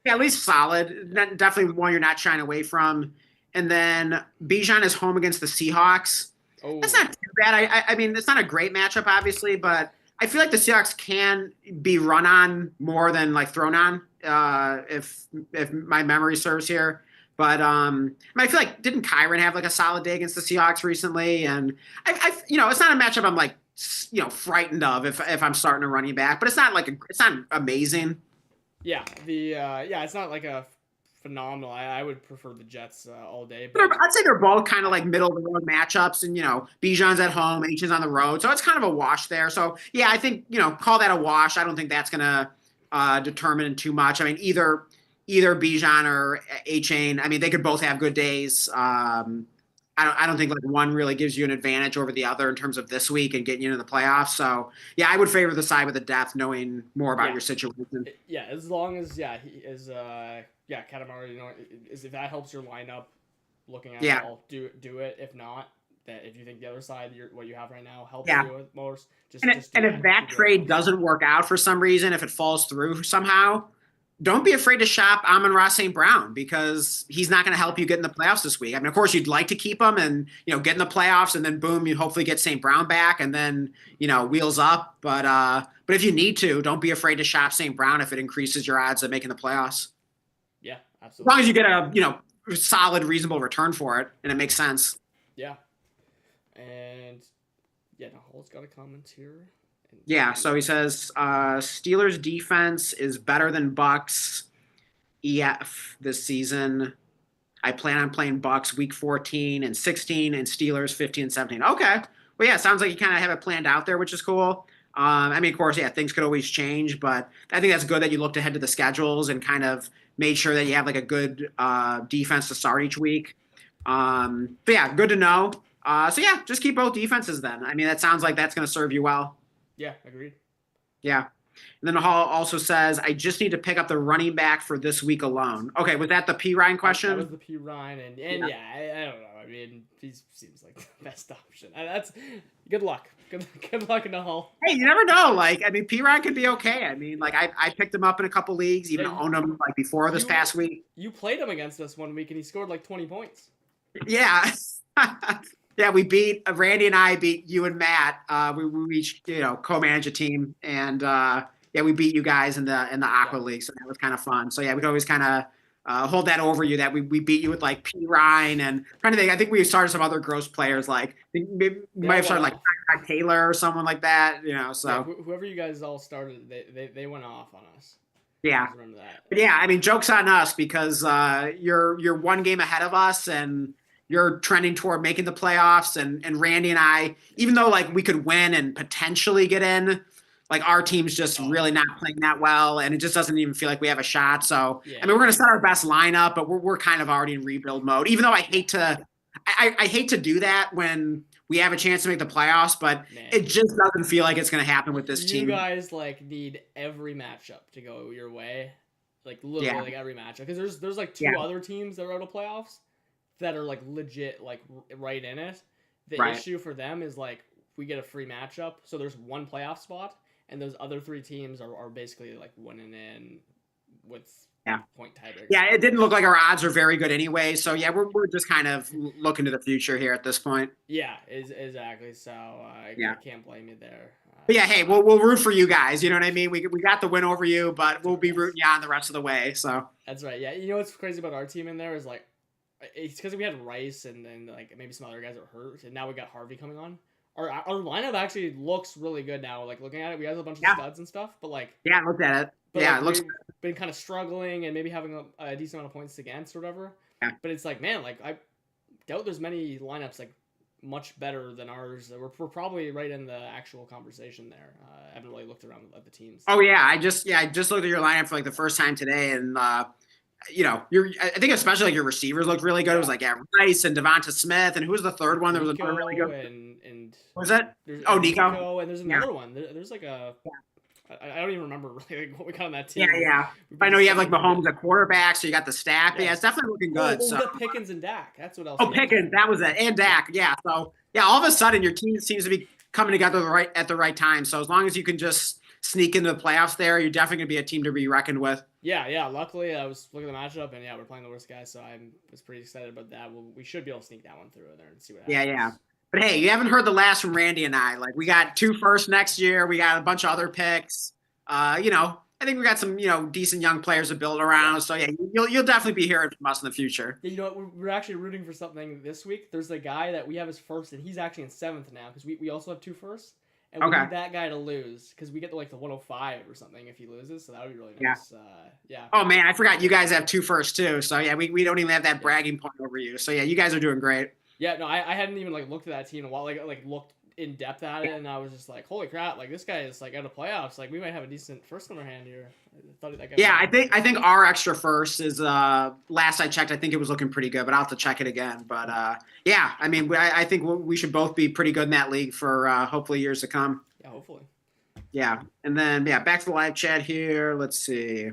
S2: Yeah, at least solid. Definitely one you're not shying away from. And then Bijan is home against the Seahawks.
S1: Oh,
S2: That's not too bad. I mean, it's not a great matchup, obviously, but I feel like the Seahawks can be run on more than like thrown on, if my memory serves here. But I feel like didn't Kyron have like a solid day against the Seahawks recently? And it's not a matchup I'm like frightened of if I'm starting a running back, but it's not like it's not amazing.
S1: yeah. It's not like a phenomenal. I would prefer the Jets all day,
S2: But
S1: but
S2: I'd say they're both kind of like middle of the road matchups, and Bijan's at home, H is on the road, so it's kind of a wash there. So yeah, I think call that a wash. I don't think that's gonna determine too much. I mean, either Bijan or A-Chain, I mean, they could both have good days. I don't think like one really gives you an advantage over the other in terms of this week and getting you into the playoffs. So yeah, I would favor the side with the depth, knowing more about
S1: yeah,
S2: your situation.
S1: yeah. As long as he is Katamari, is if that helps your lineup, looking at
S2: Yeah,
S1: it all, do it. If not, that if you think the other side, what you have right now helps
S2: yeah.
S1: you most,
S2: And,
S1: just do
S2: and if
S1: it.
S2: that
S1: Do it
S2: trade
S1: most.
S2: doesn't work out for some reason, if it falls through somehow, don't be afraid to shop Amon-Ra St. Brown because he's not going to help you get in the playoffs this week. I mean, of course, you'd like to keep him and get in the playoffs, and then boom, you hopefully get St. Brown back, and then wheels up. But if you need to, don't be afraid to shop St. Brown if it increases your odds of making the playoffs.
S1: Yeah,
S2: As long
S1: absolutely.
S2: as you get a solid, reasonable return for it, and it makes sense.
S1: Yeah, and yeah, no, Hull's got a comment here.
S2: Yeah, so he says Steelers defense is better than Bucks EF this season. I plan on playing Bucks week 14 and 16 and Steelers 15 and 17. Okay. Well, yeah, sounds like you kind of have it planned out there, which is cool. I mean, of course, yeah, things could always change, but I think that's good that you looked ahead to the schedules and kind of made sure that you have like a good defense to start each week. But yeah, good to know. So yeah, just keep both defenses then. I mean, that sounds like that's going to serve you well.
S1: Yeah, agreed.
S2: Yeah. And then Hall also says, I just need to pick up the running back for this week alone. Okay, was that the P. Ryan question?
S1: That was the P Ryan, and yeah, I don't know. I mean, he seems like the best option. That's good luck. Good luck in the Hull.
S2: Hey, you never know. Like, I mean, P. Ryan could be okay. I mean, like, I picked him up in a couple leagues, even owned him like before this past week.
S1: You played him against us one week, and he scored like 20 points.
S2: Yeah. Yeah, we beat Randy and I beat you and Matt. We each co-manage a team, and yeah, we beat you guys in the Aqua League, so that was kind of fun. So yeah, we'd always kind of hold that over you that we beat you with like P. Ryan and trying to think. I think we started some other gross players like we might have started like Taylor or someone like that. So
S1: yeah, whoever you guys all started, they went off on us.
S2: Yeah.
S1: I remember that.
S2: But yeah, I mean, joke's on us because you're one game ahead of us and you're trending toward making the playoffs. And Randy and I, even though like we could win and potentially get in, like our team's just really not playing that well, and it just doesn't even feel like we have a shot. So I mean, we're gonna set our best lineup, but we're kind of already in rebuild mode. Even though I hate to do that when we have a chance to make the playoffs, but it just doesn't feel like it's gonna happen with this team.
S1: You guys like need every matchup to go your way, like literally like every matchup, because there's like two other teams that are out of playoffs that are like legit like right in it. The issue for them is like we get a free matchup, so there's one playoff spot, and those other three teams are basically like winning in with point tiebreaker.
S2: Yeah, it didn't look like our odds are very good anyway. So yeah, we're just kind of looking to the future here at this point.
S1: Yeah, exactly. So I can't blame you there.
S2: But yeah, hey, we'll root for you guys. You know what I mean? We got the win over you, but we'll be rooting you on the rest of the way. So
S1: that's right. Yeah, you know what's crazy about our team in there is like it's because we had Rice and then like maybe some other guys that were hurt, and now we got Harvey coming on. our lineup actually looks really good now. Like looking at it, we have a bunch of
S2: Yeah.
S1: studs and stuff, but like
S2: Yeah, I looked at it. Yeah, it looks.
S1: we've been kind of struggling and maybe having a decent amount of points against or whatever.
S2: Yeah.
S1: But it's like, man, like I doubt there's many lineups like much better than ours. We're probably right in the actual conversation there. I haven't really looked around at the teams.
S2: Oh yeah, I just looked at your lineup for like the first time today, and I think especially like your receivers looked really good. It was like Rice and Devonta Smith, and who was the third one? There was another really good.
S1: And
S2: what was that?
S1: there's
S2: Nico.
S1: and there's another one. There's like a I don't even remember really like what we got on that team.
S2: Yeah. I know you have like Mahomes at quarterback, so you got the staff. Yeah, it's definitely looking good.
S1: We got Pickens and Dak. That's what else.
S2: Oh, Pickens, that was it, and Dak. Yeah. So yeah, all of a sudden your team seems to be coming together at the right time. So as long as you can just sneak into the playoffs, there, you're definitely gonna be a team to be reckoned with.
S1: Yeah. Luckily, I was looking at the matchup, and we're playing the worst guys, so I was pretty excited about that. We should be able to sneak that one through there and see what happens.
S2: Yeah. But hey, you haven't heard the last from Randy and I. Like we got 2 firsts next year. We got a bunch of other picks. I think we got some, decent young players to build around. So yeah, you'll definitely be hearing from us in the future.
S1: Yeah, you know what? We're actually rooting for something this week. There's a guy that we have as first, and he's actually in 7th now because we also have 2 firsts. And we need that guy to lose because we get to like the 105 or something if he loses. So that would be really nice. Yeah.
S2: Oh man, I forgot you guys have 2 firsts too. So yeah, we don't even have that bragging point over you. So yeah, you guys are doing great.
S1: Yeah, no, I hadn't even like looked at that team in a while. Like looked in depth at it, and I was just like, holy crap! Like this guy is like out of playoffs. Like we might have a decent first in our hand here. I thought that guy.
S2: Yeah, I think our extra first is last I checked. I think it was looking pretty good, but I'll have to check it again. But yeah, I mean, I think we should both be pretty good in that league for hopefully years to come.
S1: Yeah, hopefully.
S2: Yeah, and then back to the live chat here. Let's see.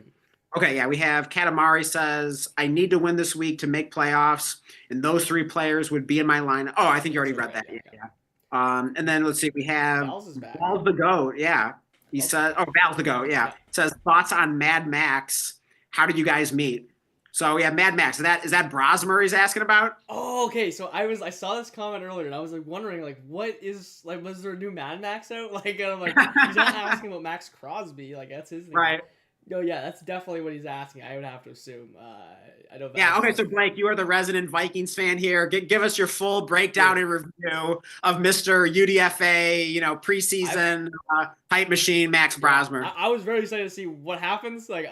S2: Okay, yeah, we have Katamari says, I need to win this week to make playoffs, and those 3 players would be in my lineup. Oh, I think you already read that. Yeah. And then let's see, we have Val's the GOAT. Yeah. He says, Val's the GOAT. Yeah. Says, thoughts on Mad Max. How did you guys meet? So yeah, Mad Max. Is that Brosmer he's asking about?
S1: Oh, okay. So I saw this comment earlier, and I was like wondering, like, what is like, was there a new Mad Max out? Like, I'm like, he's not asking about Max Crosby. Like, that's his name.
S2: Right.
S1: No, yeah, that's definitely what he's asking. I would have to assume. I know.
S2: Yeah. Okay. So Blake, you are the resident Vikings fan here. Give us your full breakdown and review of Mr. UDFA. Preseason hype machine Max Brosmer.
S1: I was very excited to see what happens. Like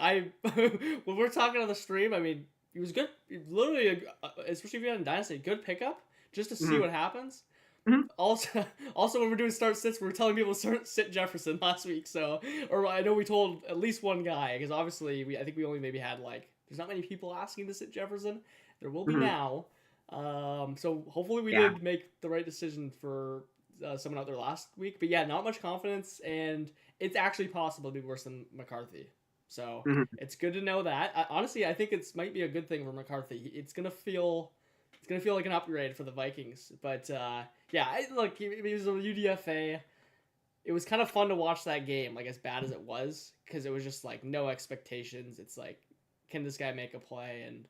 S1: when we're talking on the stream, I mean, he was good. Literally, especially if you had a dynasty, good pickup just to see what happens.
S2: Mm-hmm.
S1: Also, when we're doing start sits, we were telling people to sit Jefferson last week. So, or I know we told at least one guy because obviously I think we only maybe had like there's not many people asking to sit Jefferson. There will be now. So hopefully we did make the right decision for someone out there last week. But yeah, not much confidence, and it's actually possible to be worse than McCarthy. So it's good to know that. Honestly, I think it's might be a good thing for McCarthy. It's gonna feel like an upgrade for the Vikings. But look, he was a UDFA. It was kind of fun to watch that game, like as bad as it was, because it was just like no expectations. It's like, can this guy make a play? And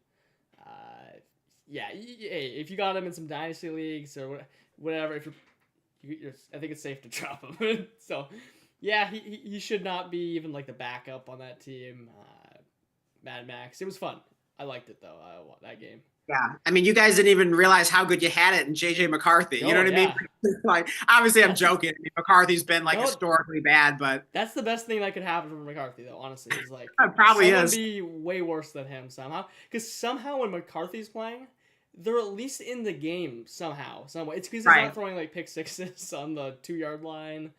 S1: if you got him in some dynasty leagues or whatever, I think it's safe to drop him. So yeah, he should not be even like the backup on that team. Mad Max, it was fun. I liked it though. That game.
S2: Yeah, I mean, you guys didn't even realize how good you had it in JJ McCarthy. You know what I mean? Like, obviously, I'm joking. I mean, McCarthy's been like historically bad, but
S1: that's the best thing that could happen for McCarthy, though. Honestly, is like
S2: probably is
S1: be way worse than him somehow. Because somehow when McCarthy's playing, they're at least in the game somehow. Someway. It's because he's not throwing like pick sixes on the 2-yard line.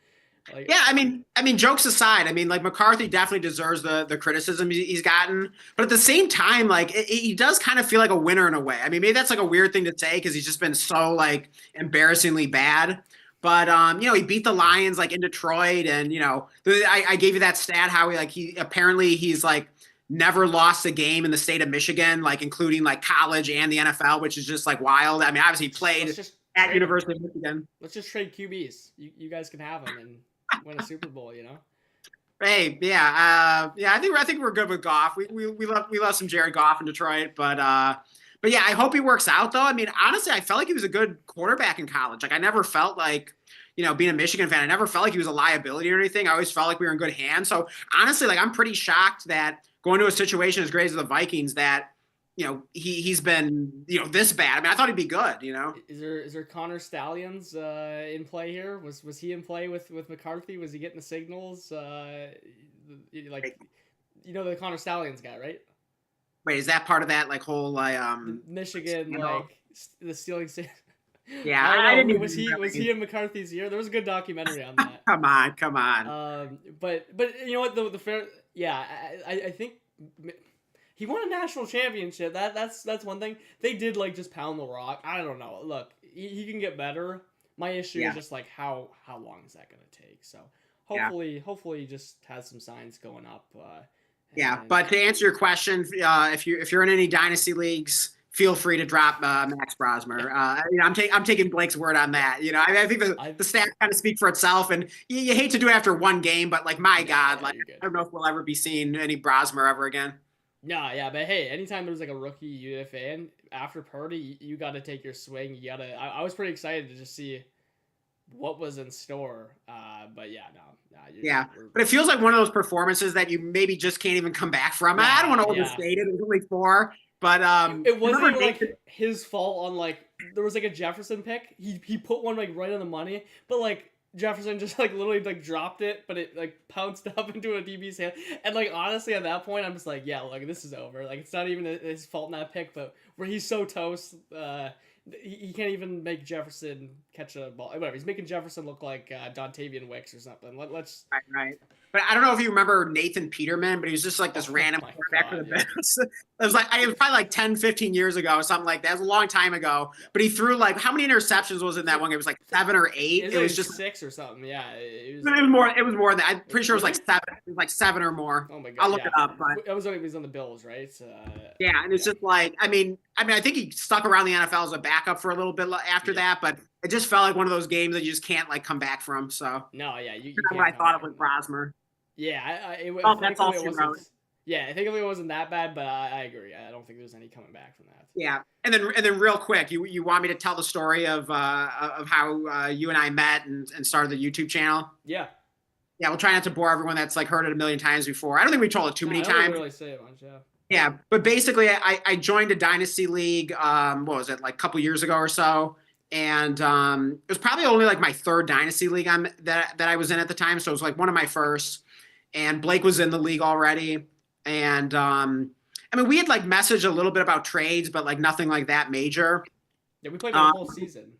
S1: Like,
S2: yeah, I mean, jokes aside, I mean, like McCarthy definitely deserves the criticism he's gotten, but at the same time, like he does kind of feel like a winner in a way. I mean, maybe that's like a weird thing to say because he's just been so like embarrassingly bad. But he beat the Lions like in Detroit, and I gave you that stat how he's like never lost a game in the state of Michigan, like including like college and the NFL, which is just like wild. I mean, obviously he played at University of Michigan.
S1: Let's just trade QBs. You guys can have them and win a Super Bowl,
S2: Hey, yeah, I think we're good with Goff. We love some Jared Goff in Detroit, but yeah, I hope he works out though. I mean, honestly, I felt like he was a good quarterback in college. Like I never felt like, being a Michigan fan, I never felt like he was a liability or anything. I always felt like we were in good hands. So honestly, like I'm pretty shocked that going to a situation as great as the Vikings that he's been this bad. I mean, I thought he'd be good.
S1: Is there Connor Stallions in play here? Was he in play with McCarthy? Was he getting the signals? Like the Connor Stallions guy, right?
S2: Wait, is that part of that like whole
S1: Michigan the stealing?
S2: Yeah,
S1: I don't know. Was he in McCarthy's year? There was a good documentary on that.
S2: Come on.
S1: But you know what the fair I think he won a national championship. That's one thing. They did like just pound the rock. I don't know. Look, he can get better. My issue is just like how long is that gonna take? So hopefully he just has some signs going up.
S2: But to answer your question, if you're in any dynasty leagues, feel free to drop Max Brosmer. I'm taking Blake's word on that. I think the stats kind of speak for itself, and you hate to do it after one game, but like my God, like I don't know if we'll ever be seeing any Brosmer ever again.
S1: No, yeah, but hey, anytime there's like a rookie UFA and after party, you got to take your swing. I was pretty excited to just see what was in store. But yeah, no.
S2: But it feels like one of those performances that you maybe just can't even come back from. I don't want to overstate it. It was only 4. But
S1: it wasn't even like his fault on like there was like a Jefferson pick. He put one like right on the money, but like Jefferson just like literally like dropped it, but it like pounced up into a DB's hand. And like honestly at that point I'm just like, yeah, like this is over. Like it's not even his fault in that pick, but where he's so toast, he can't even make Jefferson catch a ball. Whatever, he's making Jefferson look like Dontavian Wicks or something. Let's
S2: right. But I don't know if you remember Nathan Peterman, but he was just like this random quarterback for the Bills. It was probably like 10, 15 years ago or something like that. It was a long time ago. But he threw like, how many interceptions was in that one game? It was like 7 or 8.
S1: It was just 6 or something. Yeah. It
S2: was more than that. I'm pretty sure it was like 7. It was like 7 or more.
S1: Oh my God.
S2: I'll look it up. But
S1: it was on the Bills, right?
S2: And it's just like, I mean, I think he stuck around the NFL as a backup for a little bit after that, but it just felt like one of those games that you just can't like come back from. So
S1: no, yeah, you
S2: that's what I thought of with Brosmer.
S1: Yeah,
S2: that's all she wrote.
S1: Yeah, I think it wasn't that bad, but I agree. I don't think there's any coming back from that.
S2: Yeah, and then real quick, you want me to tell the story of how you and I met and started the YouTube channel?
S1: Yeah.
S2: Yeah, we'll try not to bore everyone that's like heard it a million times before. I don't think we told it too many times.
S1: I don't really say it much, yeah.
S2: Yeah, but basically, I joined a dynasty league. What was it, like a couple years ago or so? And it was probably only like my 3rd dynasty league that I was in at the time. So it was like one of my first. And Blake was in the league already. And I mean, we had like messaged a little bit about trades, but like nothing like that major.
S1: Yeah, we played a whole season.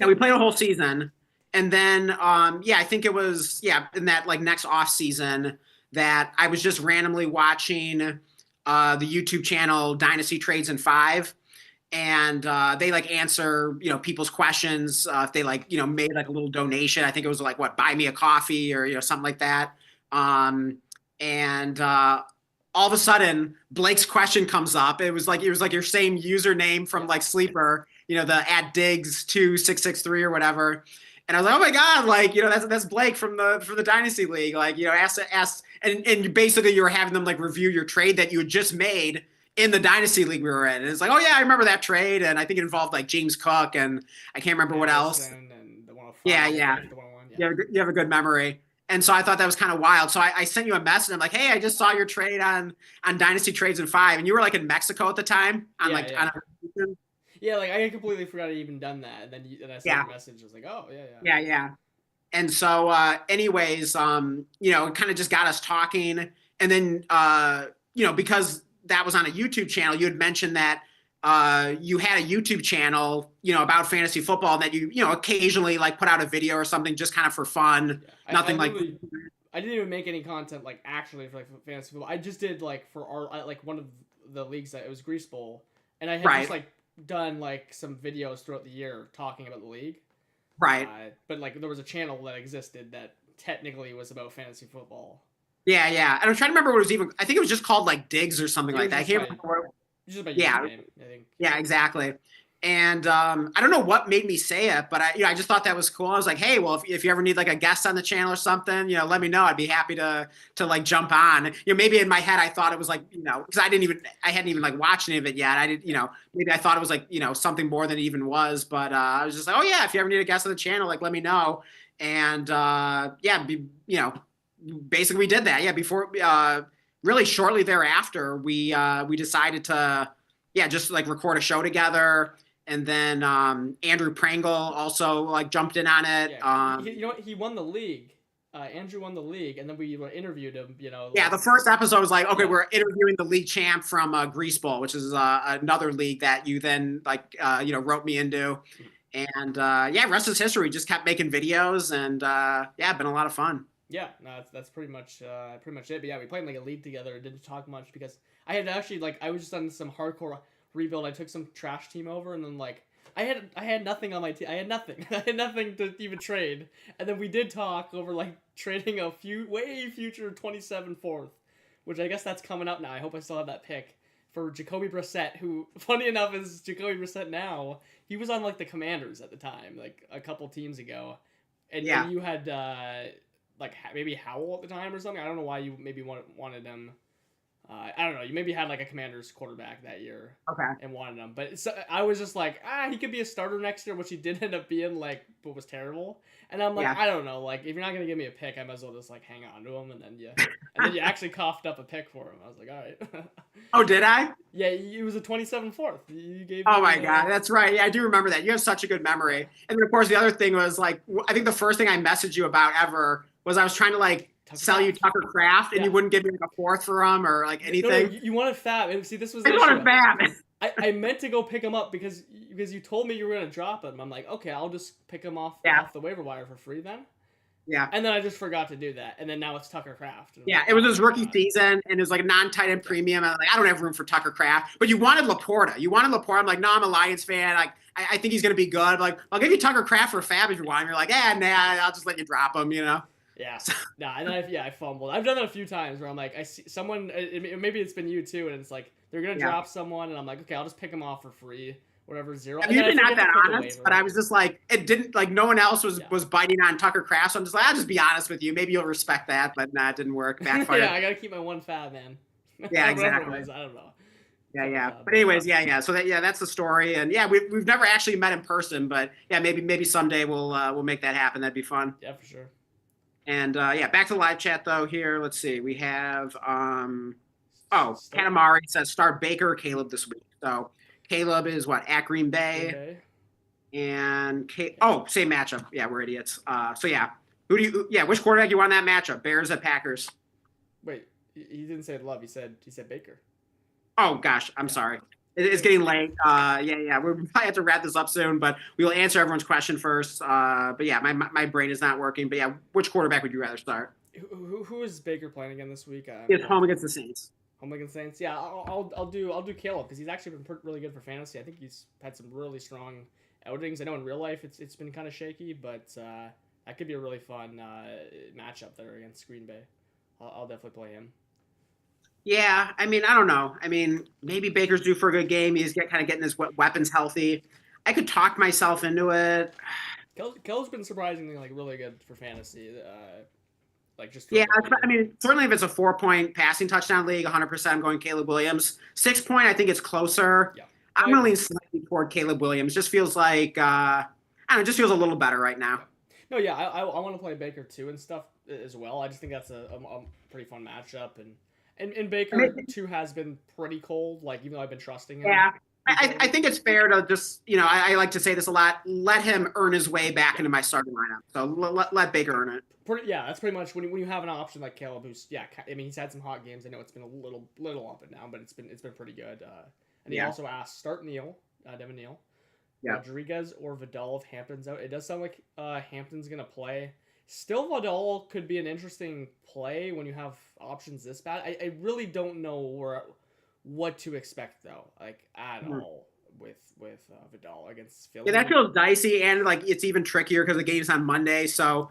S2: We played a whole season. And then, I think it was, in that like next off season that I was just randomly watching the YouTube channel Dynasty Trades in 5. And they like answer, people's questions. If they like, made like a little donation, I think it was like buy me a coffee or something like that. And all of a sudden Blake's question comes up. It was like your same username from like Sleeper, the @Diggs2663 or whatever. And I was like, oh my God, like, that's Blake from the Dynasty League. Like, ask and basically you were having them like review your trade that you had just made in the Dynasty League we were in. And it's like, oh yeah, I remember that trade. And I think it involved like James Cook and I can't remember what else.
S1: And the 105,
S2: yeah.
S1: The 101,
S2: You have a good memory. And so I thought that was kind of wild. So I sent you a message. I'm like, hey, I just saw your trade on Dynasty Trades in 5. And you were like in Mexico at the time on on a
S1: yeah, like I completely forgot I even done that. And then I sent a message. I was like, oh, yeah.
S2: Yeah. And so anyways, it kind of just got us talking. And then, because that was on a YouTube channel, you had mentioned that you had a YouTube channel, about fantasy football that you occasionally like put out a video or something just kind of for fun.
S1: Yeah,
S2: Nothing
S1: I didn't even make any content like actually for like fantasy football. I just did like for our like one of the leagues that it was Grease Bowl, and I had just like done like some videos throughout the year talking about the league.
S2: Right.
S1: But like there was a channel that existed that technically was about fantasy football.
S2: Yeah. And I'm trying to remember what it was even. I think it was just called like Diggs or something like that. I can't remember.
S1: Just about username, I think.
S2: Yeah, exactly. And I don't know what made me say it, but I just thought that was cool. I was like, hey, well, if you ever need like a guest on the channel or something, let me know. I'd be happy to like jump on. Maybe in my head I thought it was like, because I hadn't even like watched any of it yet. I did, maybe I thought it was like, something more than it even was. But I was just like, oh yeah, if you ever need a guest on the channel, like let me know. And basically we did that. Yeah, before really shortly thereafter, we decided to, yeah, just like record a show together. And then Andrew Prangle also like jumped in on it.
S1: Yeah, you know what? He won the league. Andrew won the league, and then we interviewed him. You know,
S2: Yeah,
S1: like
S2: the first episode was like, okay,
S1: yeah,
S2: we're interviewing the league champ from Grease Bowl, which is another league that you then like, wrote me into. And yeah, rest is history. We just kept making videos, and yeah, been a lot of fun.
S1: yeah. No, that's pretty much it. But yeah, we played in like a league together. Didn't talk much because I had actually like I was just on some hardcore rebuild. I took some trash team over, and then like I had nothing on my team. I had nothing. I had nothing to even trade. And then we did talk over like trading a way future 27 fourth, which I guess that's coming up now. I hope I still have that pick for Jacoby Brissett, who funny enough is Jacoby Brissett now. He was on like the Commanders at the time, like a couple teams ago, and,
S2: Yeah.
S1: and you had like maybe Howell at the time or something. I don't know why you maybe wanted him. I don't know. You maybe had like a Commanders quarterback that year
S2: Okay.
S1: and wanted him, but I was just like, he could be a starter next year, which he did end up being, like, but was terrible. And I'm like,
S2: Yeah.
S1: I don't know. Like, if you're not gonna give me a pick, I might as well just like hang on to him, and then you actually coughed up a pick for him. I was like, all right.
S2: Oh, did I?
S1: Yeah, it was a 27 fourth. You gave.
S2: Oh
S1: me,
S2: my God, that's right. Yeah, I do remember that. You have such a good memory. And then of course the other thing was like, I think the first thing I messaged you about ever was I was trying to like sell you Tucker Craft, and
S1: Yeah.
S2: you wouldn't give me like a fourth for him or like anything.
S1: No, you wanted Fab, and see, this was
S2: I
S1: the
S2: wanted
S1: issue.
S2: Fab.
S1: I meant to go pick him up because you told me you were gonna drop him. I'm like, okay, I'll just pick him off the waiver wire for free then.
S2: Yeah.
S1: And then I just forgot to do that, and then now it's Tucker Craft.
S2: Yeah, it was his rookie season, and it was like a non-tight end premium. And I'm like, I don't have room for Tucker Craft, but you wanted Laporta. I'm like, no, I'm a Lions fan. Like, I think he's gonna be good. Like, I'll give you Tucker Craft for Fab if you want. And you're like, nah, I'll just let you drop him.
S1: Yeah, nah, and then I fumbled. I've done that a few times where I'm like, I see someone, maybe it's been you too, and it's like they're gonna drop someone, and I'm like, okay, I'll just pick them off for free, whatever, zero.
S2: I'm usually not that honest, but I was just like, it didn't like no one else was biting on Tucker Craft, so I'm just like, I'll just be honest with you. Maybe you'll respect that, but nah, it didn't work. Backfired.
S1: Yeah, I gotta keep my one Fab, man.
S2: Yeah, exactly.
S1: I don't know.
S2: Yeah. But anyways, yeah. So that's the story, and yeah, we've never actually met in person, but yeah, maybe someday we'll make that happen. That'd be fun.
S1: Yeah, for sure.
S2: And yeah, back to the live chat though. Here, let's see. We have Katamari says start Baker or Caleb this week. So Caleb is what at Green Bay, and same matchup. Yeah, we're idiots. So yeah, which quarterback do you want in that matchup? Bears at Packers?
S1: Wait, he didn't say Love. He said Baker.
S2: Oh gosh, I'm sorry. It's getting late. Yeah. We probably have to wrap this up soon, but we will answer everyone's question first. But yeah, my brain is not working. But yeah, which quarterback would you rather start?
S1: Who is Baker playing again this week?
S2: It's home against the Saints.
S1: Home against the Saints. Yeah, I'll do Caleb because he's actually been really good for fantasy. I think he's had some really strong outings. I know in real life it's been kind of shaky, but that could be a really fun matchup there against Green Bay. I'll definitely play him.
S2: Yeah, I mean, I don't know. I mean, maybe Baker's due for a good game. He's kind of getting his weapons healthy. I could talk myself into it.
S1: Kel's been surprisingly like really good for fantasy.
S2: I mean, certainly if it's a 4-point passing touchdown league, 100% I'm going Caleb Williams. 6-point, I think it's closer.
S1: Yeah.
S2: I'm going to lean slightly toward Caleb Williams. Just feels like I don't know, just feels a little better right now.
S1: No, yeah, I want to play Baker too and stuff as well. I just think that's a pretty fun matchup and Baker too has been pretty cold. Like even though I've been trusting him.
S2: Yeah. I think it's fair to just, I like to say this a lot, let him earn his way back into my starting lineup. So let Baker earn it.
S1: That's pretty much when you have an option like Caleb, who's I mean he's had some hot games. I know it's been a little up and down, but it's been pretty good. And he also asked start Neal, Devin Neal, Rodriguez or Vidal if Hampton's out. It does sound like Hampton's gonna play. Still, Vidal could be an interesting play when you have options this bad. I really don't know what to expect though, like at all with Vidal against Philly.
S2: Yeah, that feels dicey, and like it's even trickier because the game's on Monday. So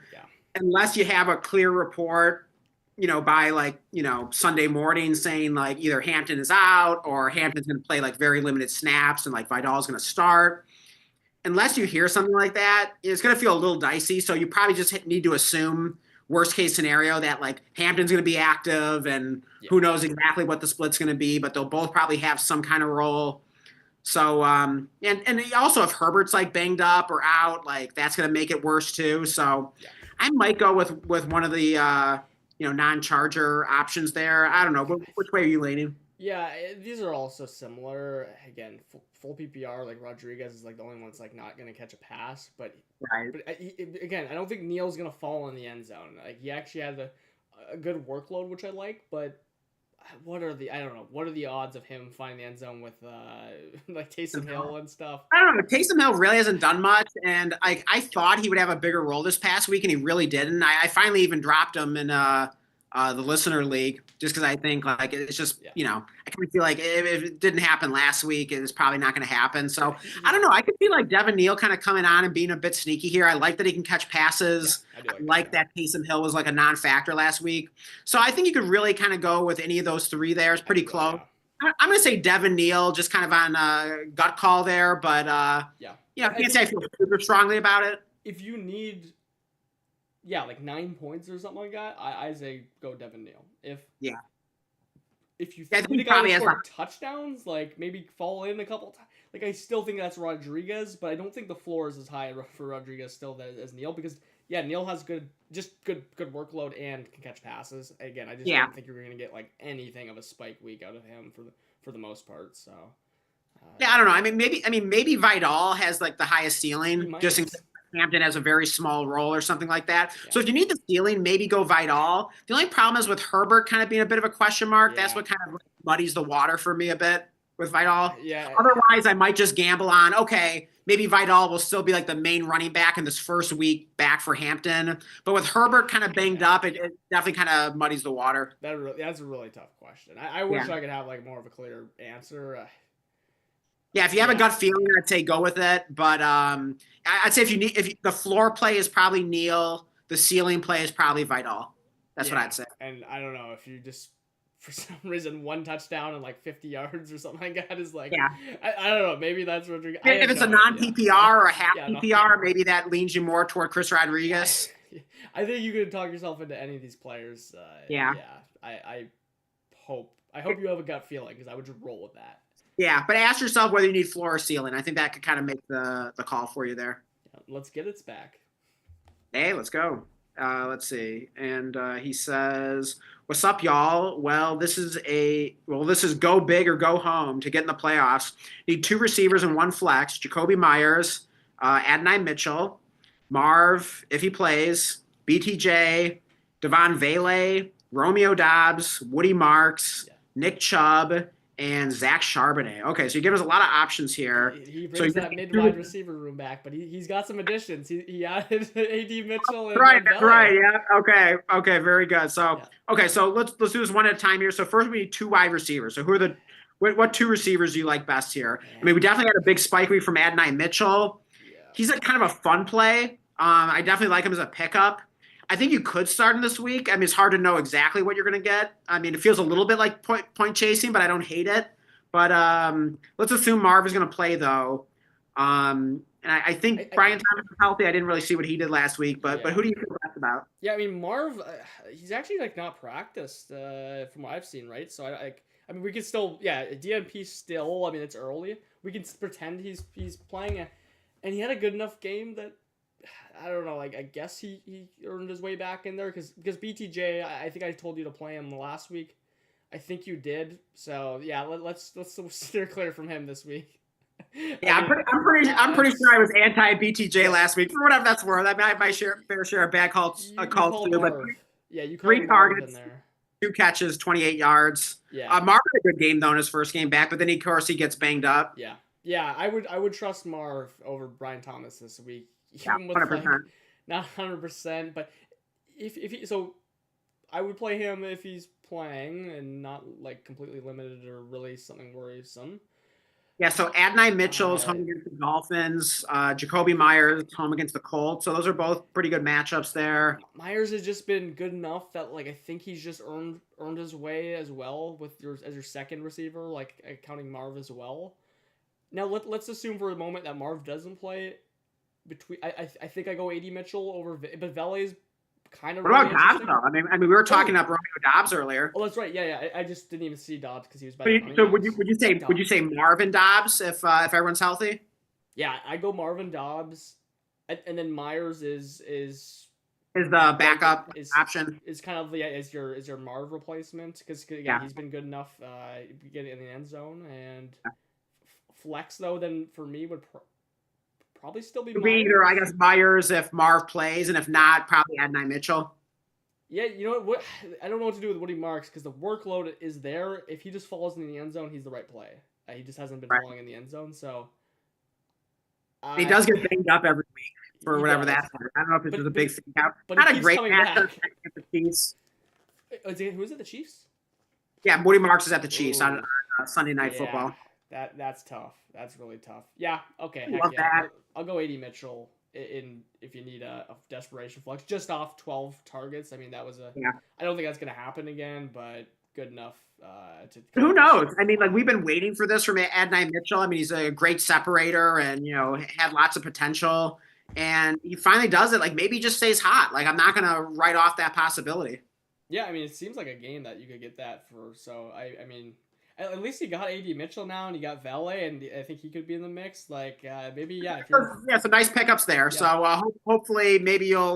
S2: unless you have a clear report, by like Sunday morning saying like either Hampton is out or Hampton's going to play like very limited snaps and like Vidal's going to start. Unless you hear something like that, it's going to feel a little dicey. So you probably just need to assume worst case scenario that like Hampton's going to be active and who knows exactly what the split's going to be, but they'll both probably have some kind of role. So, and also if Herbert's like banged up or out, like that's going to make it worse too. So I might go with one of the non-Charger options there. I don't know. Which way are you leaning?
S1: Yeah, these are also similar. Again, full PPR, like Rodriguez is like the only one that's like not gonna catch a pass. But
S2: Right.
S1: again, I don't think Neal's gonna fall in the end zone. Like he actually has a good workload, which I like. But I don't know, what are the odds of him finding the end zone with like Taysom Hill and stuff?
S2: I don't know. Taysom Hill really hasn't done much, and I thought he would have a bigger role this past week, and he really didn't. I finally even dropped him in the listener league just because I think like it's just
S1: Yeah.
S2: I kind of feel like if it didn't happen last week, it's probably not going to happen. So I
S1: He's
S2: don't know. I could see like Devin Neal kind of coming on and being a bit sneaky here. I like that he can catch passes.
S1: I do
S2: I
S1: like
S2: like that Taysom Hill was like a non-factor last week. So I think you could really kind of go with any of those three there. It's pretty close. I'm going to say Devin Neal, just kind of on a gut call there, but
S1: Yeah.
S2: I can't say I feel super strongly about it.
S1: If you need, yeah, like 9 points or something like that, I say go Devin Neal.
S2: Yeah.
S1: If you
S2: Yeah, I
S1: need
S2: think
S1: a
S2: he
S1: guy
S2: probably
S1: to
S2: has
S1: score touchdowns, like maybe fall in a couple times. Like I still think that's Rodriguez, but I don't think the floor is as high for Rodriguez still as Neal because yeah, Neal has good workload and can catch passes. Again, I just don't think you're gonna get like anything of a spike week out of him for the most part. So
S2: yeah, I don't know. Maybe Vidal has like the highest
S1: he
S2: ceiling,
S1: might.
S2: just in case Hampton has a very small role or something like that.
S1: Yeah.
S2: So if you need the ceiling, maybe go Vidal. The only problem is with Herbert kind of being a bit of a question mark. That's
S1: Yeah.
S2: what kind of muddies the water for me a bit with Vidal.
S1: Yeah.
S2: Otherwise, I might just gamble on, okay, maybe Vidal will still be like the main running back in this first week back for Hampton. But with Herbert kind of banged up, it definitely kind of muddies the water.
S1: That's a really tough question. I wish I could have like more of a clear answer.
S2: Yeah, if you have a gut feeling, I'd say go with it. But I'd say if the floor play is probably Neal, the ceiling play is probably Vidal. That's what I'd say.
S1: And I don't know if you just for some reason one touchdown and like 50 yards or something like that is like I don't know, maybe that's Rodriguez.
S2: If it's a non-PPR or a half PPR, maybe that leans you more toward Chris Rodriguez.
S1: I think you could talk yourself into any of these players. I hope you have a gut feeling because I would just roll with that.
S2: Yeah, but ask yourself whether you need floor or ceiling. I think that could kind of make the call for you there.
S1: Let's get its back.
S2: Hey, let's go. Let's see. And he says, "What's up, y'all? Well, this is go big or go home to get in the playoffs. Need 2 receivers and 1 flex. Jacoby Myers, Adonai Mitchell, Marv if he plays, BTJ, Devon Vele, Romeo Dobbs, Woody Marks, Nick Chubb, and Zach Charbonnet." Okay, so you give us a lot of options here.
S1: He brings that mid-wide receiver room back, but he's got some additions. He added A.D. Mitchell. And
S2: right. Yeah. Okay. Very good. So so let's do this one at a time here. So first we need 2 wide receivers. So what 2 receivers do you like best here? I mean, we definitely had a big spike week from Adonai Mitchell. Yeah. He's a kind of a fun play. I definitely like him as a pickup. I think you could start him this week. I mean, it's hard to know exactly what you're going to get. I mean, it feels a little bit like point chasing, but I don't hate it. But let's assume Marv is going to play, though. And I think Brian Thomas is healthy. I didn't really see what he did last week, but who do you feel best about?
S1: Yeah, I mean, Marv, he's actually like not practiced from what I've seen, right? So I mean, we could still, DNP still. I mean, it's early. We can pretend he's playing, and he had a good enough game that. I don't know. Like I guess he earned his way back in there because BTJ. I think I told you to play him last week. I think you did. So yeah, let's steer clear from him this week.
S2: Yeah, I'm pretty sure I was anti BTJ last week for whatever that's worth. I mean, I have my fair share of bad calls too. But
S1: yeah, you
S2: 3 targets, 2 catches, 28 yards.
S1: Yeah,
S2: Marv had a good game though in his first game back, but then of course he gets banged up.
S1: Yeah. I would trust Marv over Brian Thomas this week.
S2: Even with 100%.
S1: Like, not 100%, but if he, so I would play him if he's playing and not like completely limited or really something worrisome.
S2: Yeah, so Adonai Mitchell is home against the Dolphins. Jacoby Myers home against the Colts. So those are both pretty good matchups there.
S1: Myers has just been good enough that like I think he's just earned his way as well with as your second receiver, like counting Marv as well. Now let's assume for a moment that Marv doesn't play. I think I go A.D. Mitchell over, but Vele's kind of.
S2: What about Dobbs though? I mean, we were talking about Romeo Dobbs earlier.
S1: Oh, that's right. Yeah. I just didn't even see Dobbs because he was.
S2: So would you say Marvin Dobbs if everyone's healthy?
S1: Yeah, I go Marvin Dobbs, and then Myers is
S2: is the
S1: Blake
S2: backup
S1: is
S2: option.
S1: is kind of is your Marv replacement because again
S2: Yeah.
S1: he's been good enough getting in the end zone and flex though then for me would probably still be
S2: It'll be either, I guess,
S1: Myers.
S2: Myers if Marv plays, and if
S1: Yeah,
S2: not, probably Adonai Mitchell.
S1: yeah. You know what? I don't know what to do with Woody Marks because the workload is there. If he just falls in the end zone, he's the right play. He just hasn't been
S2: Right.
S1: falling in the end zone, so
S2: He
S1: I
S2: does get banged up every week for
S1: he
S2: whatever
S1: does.
S2: that's. I don't know if it's just a big thing.
S1: But he
S2: Not a
S1: keeps
S2: great
S1: coming
S2: matchup
S1: back.
S2: at the Chiefs.
S1: Who is it? The Chiefs?
S2: Yeah, Woody Marks is at the Chiefs on
S1: Ooh,
S2: Sunday Night
S1: yeah.
S2: Football.
S1: That's tough. That's really tough. Yeah. Okay.
S2: I
S1: Heck
S2: love
S1: yeah.
S2: that.
S1: I'll go 80 Mitchell in if you need a desperation flex just off 12 targets. I mean that was a.
S2: Yeah.
S1: I don't think that's gonna happen again, but good enough to.
S2: Who knows? I mean, like we've been waiting for this from Adonai Mitchell. I mean, he's a great separator and had lots of potential. And he finally does it. Like maybe he just stays hot. Like I'm not gonna write off that possibility.
S1: Yeah, I mean, it seems like a game that you could get that for. So I mean, at least you got AD Mitchell now, and you got Valet, and I think he could be in the mix. Like maybe If you're
S2: Yeah, some nice pickups there.
S1: yeah,
S2: So hopefully maybe you'll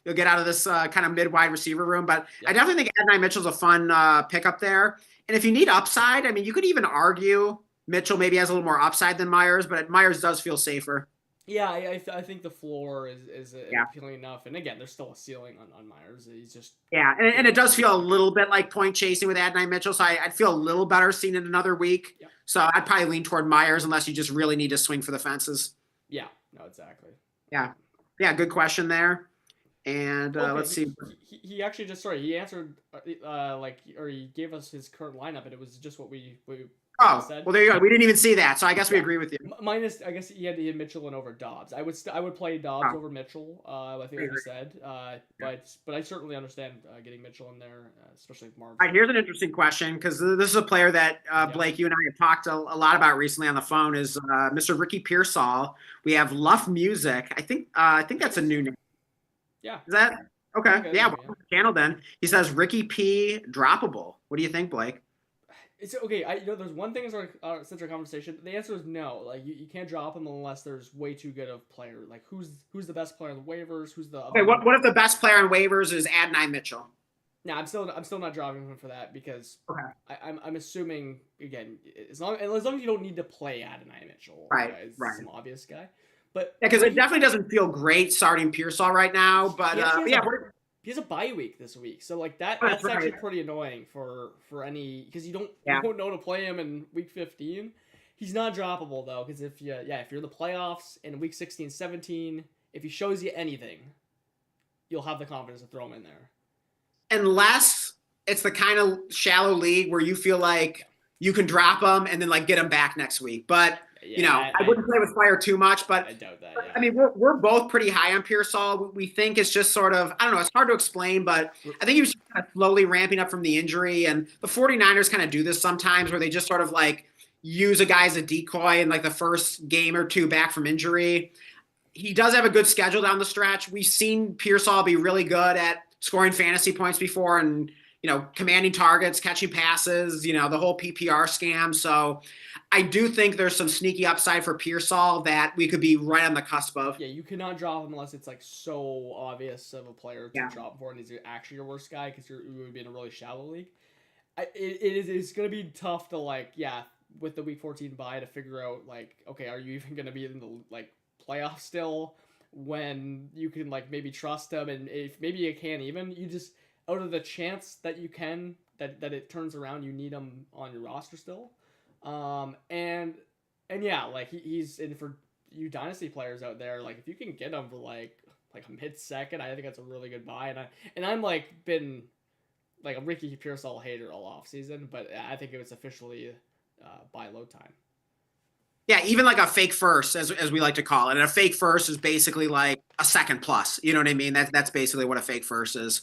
S2: get out of this kind of mid wide receiver room. But
S1: yeah,
S2: I definitely think Adonai Mitchell's a fun pickup there. And if you need upside, I mean, you could even argue Mitchell maybe has a little more upside than Myers, but Myers does feel safer.
S1: yeah. I think the floor is
S2: Yeah.
S1: appealing enough, and again, there's still a ceiling on Myers. He's just
S2: Yeah, and it does feel a little bit like point chasing with Adonai Mitchell, so I'd feel a little better seeing it another week.
S1: yeah,
S2: So I'd probably lean toward Myers unless you just really need to swing for the fences.
S1: yeah. No, exactly.
S2: Yeah, yeah, good question there. And
S1: Okay,
S2: let's see.
S1: he actually just he answered or he gave us his current lineup, and it was just what we
S2: Oh,
S1: said.
S2: well, there you go. We didn't even see that, so I guess we
S1: Yeah.
S2: agree with you.
S1: Minus, I guess he had Mitchell and over Dobbs. I would play Dobbs
S2: Oh,
S1: over Mitchell. I think as you said. But I certainly understand getting Mitchell in there, especially if Marv.
S2: All right, here's an interesting question because this is a player that Blake, you and I have talked a lot about recently on the phone. Is Mr. Ricky Pearsall? We have Luff Music. I think that's a new name.
S1: Yeah.
S2: Is that okay?
S1: Okay,
S2: Yeah,
S1: yeah.
S2: welcome to the channel then. He says Ricky P droppable. What do you think, Blake?
S1: It's okay. There's one thing in our central conversation. The answer is no. Like you can't drop him unless there's way too good of player. Like who's the best player on the waivers? Who's the
S2: Okay, what if the best player on waivers is Adonai Mitchell?
S1: No, I'm still not dropping him for that because
S2: Okay.
S1: I'm assuming again as long as you don't need to play Adonai Mitchell,
S2: Right,
S1: it's
S2: right.
S1: some obvious guy, but
S2: Yeah, because it definitely doesn't feel great starting Pearsall right now. But
S1: he has a bye week this week, so like that's
S2: That's right.
S1: actually pretty annoying for any because you
S2: Yeah.
S1: don't know to play him in week 15. He's not droppable though because if you're in the playoffs in week 16, 17, if he shows you anything, you'll have the confidence to throw him in there.
S2: unless it's the kind of shallow league where you feel like you can drop them and then like get them back next week. But
S1: Yeah,
S2: I wouldn't play with fire too much. But
S1: I doubt that. Yeah.
S2: I mean, we're both pretty high on Pearsall. We think it's just sort of, I don't know, it's hard to explain, but I think he was kind of slowly ramping up from the injury. And the 49ers kind of do this sometimes where they just sort of like use a guy as a decoy in like the first game or two back from injury. He does have a good schedule down the stretch. We've seen Pearsall be really good at scoring fantasy points before and, commanding targets, catching passes, the whole PPR scam. So I do think there's some sneaky upside for Pearsall that we could be right on the cusp of.
S1: Yeah, you cannot drop him unless it's like so obvious of a player to
S2: Yeah.
S1: drop for, and he's actually your worst guy because you would be in a really shallow league. It's gonna be tough to with the week 14 bye to figure out like okay, are you even gonna be in the like playoff still when you can like maybe trust him, and if maybe you can't even you just out of the chance that you can that it turns around, you need him on your roster still. And yeah, like he's in for you dynasty players out there. Like if you can get him for like a mid-second, I think that's a really good buy. And I'm like been like a Ricky Pearsall hater all off season, but I think it was officially buy low time.
S2: Yeah, even like a fake first, as we like to call it. And a fake first is basically like a second plus. You know what I mean? That's basically what a fake first is.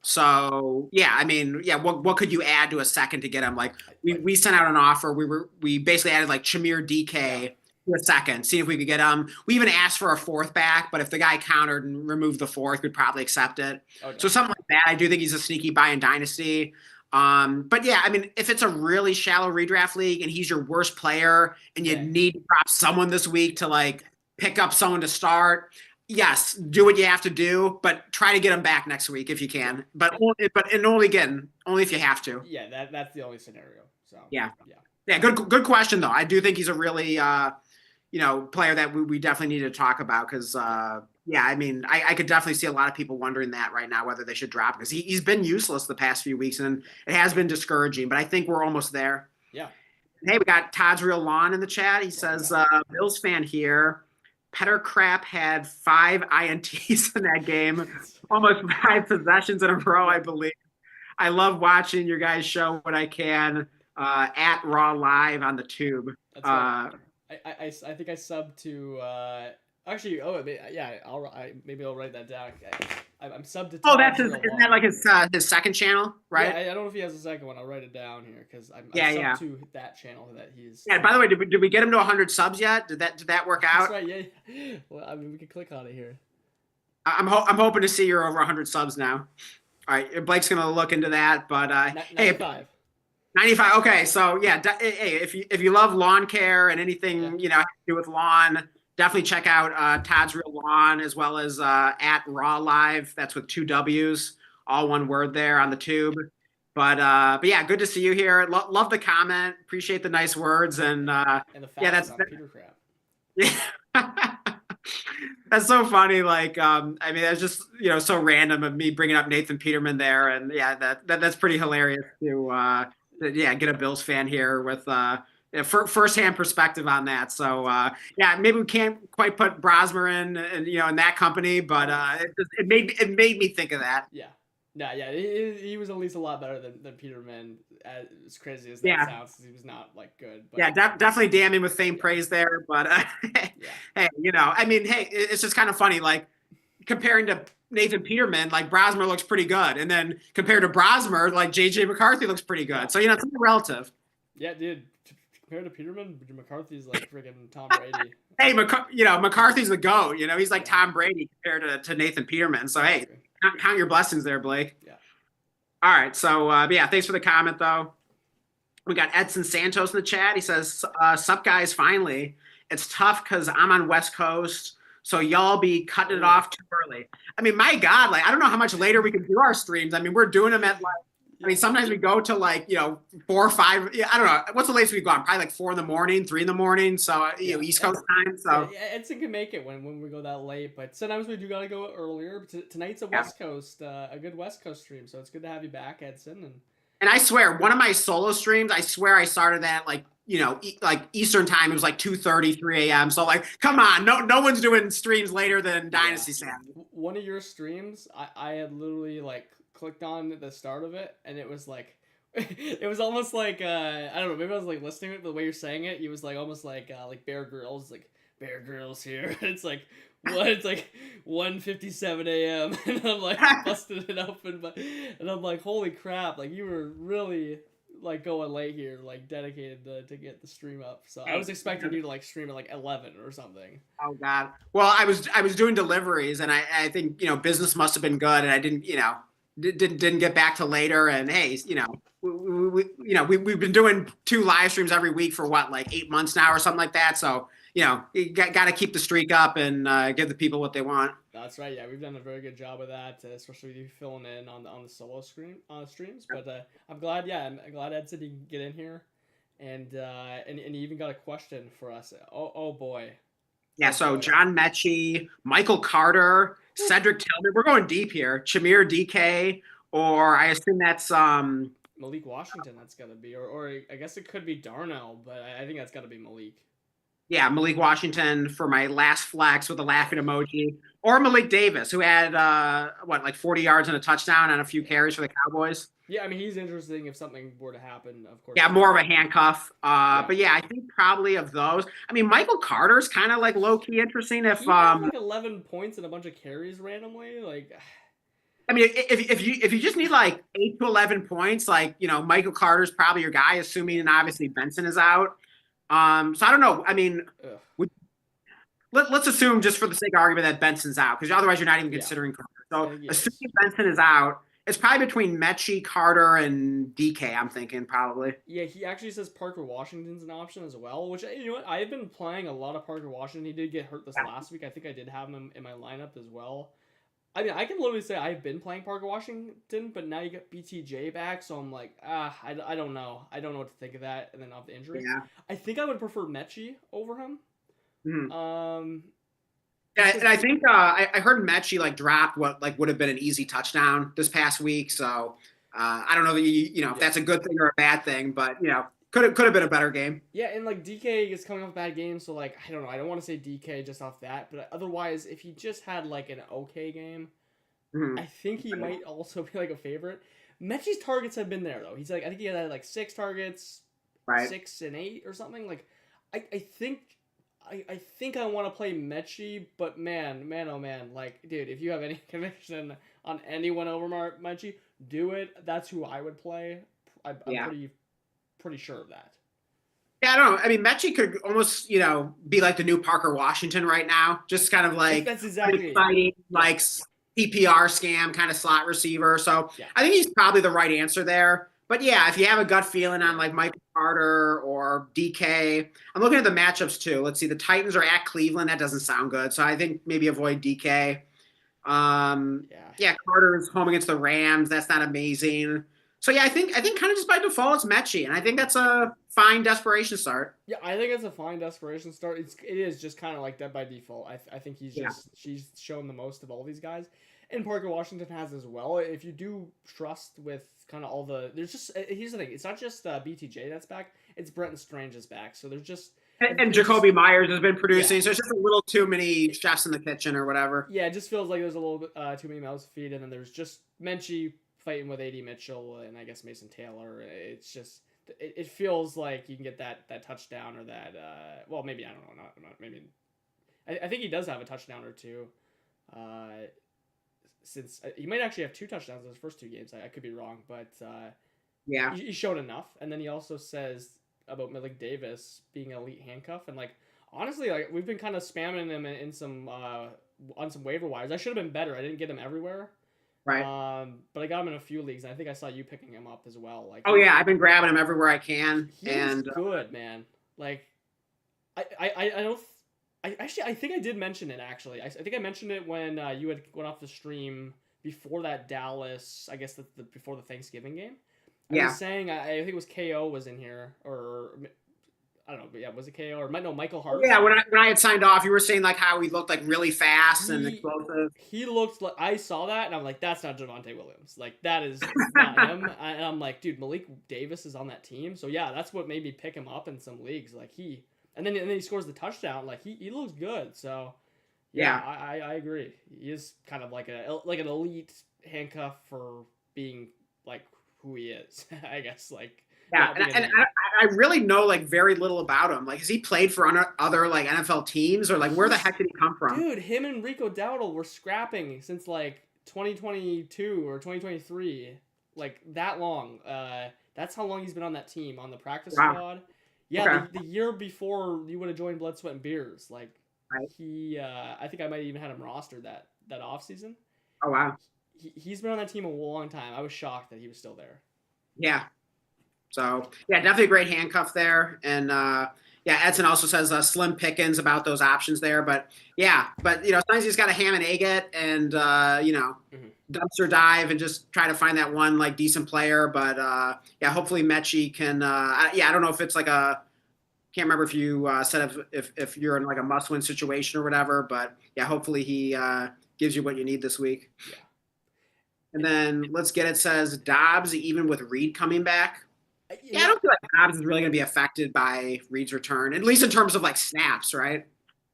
S2: So yeah, I mean, yeah, what could you add to a second to get him? Like we sent out an offer. We basically added like Chimere DK to a second, see if we could get him. We even asked for a fourth back, but if the guy countered and removed the fourth, we'd probably accept it.
S1: Oh, no.
S2: So something like that. I do think he's a sneaky buy in dynasty. But yeah, I mean, if it's a really shallow redraft league and he's your worst player and you need to drop someone this week to like pick up someone to start, yes, do what you have to do, but try to get him back next week if you can. And only again, only if you have to.
S1: Yeah, that's the only scenario. So
S2: Yeah.
S1: yeah,
S2: Yeah, good question though. I do think he's a really player that we definitely need to talk about because yeah, I mean, I could definitely see a lot of people wondering that right now whether they should drop because he's been useless the past few weeks and it has been discouraging. But I think we're almost there.
S1: yeah.
S2: Hey, we got Todd's Real Lawn in the chat. He
S1: Welcome
S2: says,
S1: back.
S2: Bills fan here. Petter Crap had 5 INTs in that game, almost 5 possessions in a row, I believe. I love watching your guys' show when I can at Raw Live on the Tube.
S1: That's right. I think I subbed to actually yeah maybe I'll write that down. I'm subbed to
S2: Oh,
S1: Todd's
S2: that's
S1: Real
S2: isn't that
S1: Lawn.
S2: like his second channel, right?
S1: Yeah, I don't know if he has a second one. I'll write it down here because I'm
S2: Yeah,
S1: subbed
S2: yeah.
S1: to that channel that he's.
S2: Yeah. By the way, did we get him to 100 subs yet? Did that work
S1: That's
S2: out?
S1: right. Yeah. Well, I mean, we can click on it here.
S2: I'm hoping to see you're over 100 subs now. All right, Blake's gonna look into that, but hey,
S1: 95.
S2: 95. Okay, so yeah, hey, if you love lawn care and anything
S1: Yeah.
S2: have to do with lawn, definitely check out Todd's Real Lawn as well as at Raw Live. That's with 2 W's, all one word there on the tube. But yeah, good to see you here. Love the comment. Appreciate the nice words and
S1: And the
S2: yeah,
S1: facts on Peter Crab.
S2: yeah. That's so funny. Like, I mean, that's just so random of me bringing up Nathan Peterman there, and yeah, that's pretty hilarious to yeah get a Bills fan here with firsthand perspective on that. So yeah, maybe we can't quite put Brosmer in in that company, but it made me think of that.
S1: Yeah. No, yeah, he was at least a lot better than Peterman. As crazy as that
S2: Yeah.
S1: sounds, 'cause he was not like good. But
S2: Yeah, definitely damning with faint praise there, but
S1: yeah,
S2: hey, I mean, hey, it's just kind of funny, like comparing to Nathan Peterman, like Brosmer looks pretty good, and then compared to Brosmer, like JJ McCarthy looks pretty good.
S1: Yeah.
S2: So it's relative.
S1: yeah, dude. Compared to Peterman, McCarthy's like freaking Tom Brady.
S2: Hey, McCarthy's the GOAT. He's like Tom Brady compared to Nathan Peterman. So hey, count your blessings there, Blake.
S1: Yeah.
S2: All right. So yeah, thanks for the comment though. We got Edson Santos in the chat. He says, "Sup guys, finally. It's tough because I'm on West Coast, so y'all be cutting it off too early. I mean, my God, like I don't know how much later we can do our streams. I mean, we're doing them at like, I mean, sometimes we go to like 4 or 5. Yeah, I don't know. What's the latest we've gone? Probably like 4 in the morning, 3 in the morning. So East Coast time. So
S1: yeah, Edson can make it when we go that late, but sometimes we do gotta go earlier. Tonight's a West Coast, a good West Coast stream, so it's good to have you back, Edson.
S2: And I swear, one of my solo streams, I swear I started at like like Eastern time. It was like 2:30, 3 a.m. So like, come on, no one's doing streams later than Dynasty Sam.
S1: One of your streams, I had literally like clicked on the start of it, and it was like, it was almost like I don't know, maybe I was like listening to the way you're saying it. He was like almost like Bear Grylls, like Bear Grylls here. It's like what? It's like 1:57 a.m. and I'm like busted it open, and I'm like, holy crap! Like you were really like going late here, like dedicated to get the stream up. So I was expecting you to like stream at like 11 or something.
S2: Oh God. Well, I was doing deliveries, and I think business must have been good, and I didn't didn't get back to later. And hey, we've been doing 2 live streams every week for what, like 8 months now or something like that. So you got to keep the streak up and give the people what they want.
S1: That's right. Yeah, we've done a very good job of that, especially with you filling in on the solo streams. But I'm glad. Yeah, I'm glad Edson didn't get in here, and he even got a question for us. Oh boy.
S2: Yeah. So John Mechie, Michael Carter, Cedric Tillman. We're going deep here. Chimere DK, or I assume that's
S1: Malik Washington. That's gotta be, or I guess it could be Darnell, but I think that's gotta be Malik.
S2: Yeah, Malik Washington for my last flex with a laughing emoji, or Malik Davis, who had like 40 yards and a touchdown and a few carries for the Cowboys.
S1: Yeah, I mean he's interesting if something were to happen, of course.
S2: Yeah, more of a handcuff. But yeah, I think probably of those. I mean, Michael Carter's kind of like low key interesting. If
S1: he had like 11 points and a bunch of carries randomly, like.
S2: I mean, if you just need like 8 to 11 points, like Michael Carter's probably your guy, assuming and obviously Benson is out. So I don't know. I mean, let's assume just for the sake of argument that Benson's out, because otherwise you're not even considering Carter. So assuming Benson is out, it's probably between Mechie, Carter, and DK. I'm thinking probably.
S1: Yeah, he actually says Parker Washington's an option as well, which, you know what, I've been playing a lot of Parker Washington. He did get hurt this last week. I think I did have him in my lineup as well. I mean, I can literally say I've been playing Parker Washington, but now you get BTJ back, so I'm like, I don't know. I don't know what to think of that, and then off the injury.
S2: Yeah.
S1: I think I would prefer Mechie over him.
S2: Mhm.
S1: Um,
S2: Yeah,
S1: because
S2: and I think I heard Mechie like dropped what like would have been an easy touchdown this past week. So I don't know that you know if
S1: yeah.
S2: that's a good thing or a bad thing, but you know could have been a better game.
S1: Yeah, and like DK is coming off a bad game, so like I don't know. I don't want to say DK just off that, but otherwise, if he just had like an okay game,
S2: Mhm.
S1: I think he might also be like a favorite. Mechie's targets have been there though. He's like I think he had like 6 targets,
S2: Right.
S1: 6 and 8 or something. Like I think I think I want to play Mechie, but man, oh man, like dude, if you have any conviction on anyone over Mechie, do it. That's who I would play. I'm
S2: Yeah.
S1: pretty sure of that.
S2: Yeah, I don't know. I mean, Mechie could almost, you know, be like the new Parker Washington right now. Just kind of like
S1: That's
S2: an
S1: exactly it.
S2: exciting,
S1: Yeah.
S2: like PPR scam kind of slot receiver. So
S1: Yeah.
S2: I think he's probably the right answer there. But yeah, if you have a gut feeling on like Michael Carter or DK, I'm looking at the matchups too. Let's see, the Titans are at Cleveland. That doesn't sound good. So I think maybe avoid DK.
S1: Yeah.
S2: Yeah, Carter is home against the Rams. That's not amazing. So yeah, I think kind of just by default it's Mechie, and I think that's a fine desperation start.
S1: Yeah, I think it's a fine desperation start. It is just kind of like that by default. I think
S2: Yeah.
S1: she's shown the most of all these guys, and Parker Washington has as well. If you do trust with kind of all the there's just here's the thing. It's not just BTJ that's back. It's Brenton Strange is back. So there's just
S2: And
S1: there's just
S2: Jacoby Myers has been
S1: yeah.
S2: producing, so it's just a little too many chefs in the kitchen or whatever.
S1: Yeah, it just feels like there's a little bit too many mouths to feed, and then there's just Menchie fighting with AD Mitchell and I guess Mason Taylor. It's just it feels like you can get that touchdown or that well maybe I don't know not maybe I think he does have a touchdown or two. Since he might actually have 2 touchdowns in his first 2 games, I could be wrong, but
S2: Yeah,
S1: he showed enough. And then he also says about Malik Davis being an elite handcuff, and like honestly, like we've been kind of spamming him in some on some waiver wires. I should have been better. I didn't get him everywhere.
S2: right.
S1: But I got him in a few leagues, and I think I saw you picking him up as well. Like,
S2: Oh yeah, I've been grabbing him everywhere I can,
S1: he
S2: and
S1: looks good, man. Like, I don't. I think I did mention it actually. I think I mentioned it when you had went off the stream before that Dallas. I guess the before the Thanksgiving game. I
S2: yeah,
S1: was saying I think it was KO was in here or. I don't know, but yeah, was it KO or no? Michael Hart.
S2: yeah. When I had signed off, you were saying like how he looked like really fast and explosive.
S1: He looked like I saw that and I'm like, that's not Javonte Williams. Like that is not him. And I'm like, dude, Malik Davis is on that team. So yeah, that's what made me pick him up in some leagues. Like and then he scores the touchdown. Like he looks good. So yeah, I agree. He is kind of like an elite handcuff for being like who he is. I guess like
S2: Yeah, and I really know like very little about him. Like, has he played for other like NFL teams, or like where the heck did he come from?
S1: Dude, him and Rico Dowdle were scrapping since like 2022 or 2023, like that long. That's how long he's been on that team on the practice squad. Yeah,
S2: Okay.
S1: the year before you would have joined Blood, Sweat, and Beers, like
S2: Right.
S1: he, I think I might have even had him rostered that off season.
S2: Oh wow.
S1: He's been on that team a long time. I was shocked that he was still there.
S2: Yeah. So yeah, definitely a great handcuff there, and yeah, Edson also says slim pickings about those options there, but yeah, but you know, sometimes he's got to ham and egg it, and you know, dumpster dive and just try to find that one like decent player. But yeah, hopefully Mechie can. Yeah, I don't know if it's like a. Can't remember if you said if you're in like a must-win situation or whatever, but yeah, hopefully he gives you what you need this week.
S1: Yeah.
S2: And then let's get it says Dobbs even with Reed coming back.
S1: Yeah,
S2: I don't feel like Dobbs is really going to be affected by Reed's return, at least in terms of like snaps, right?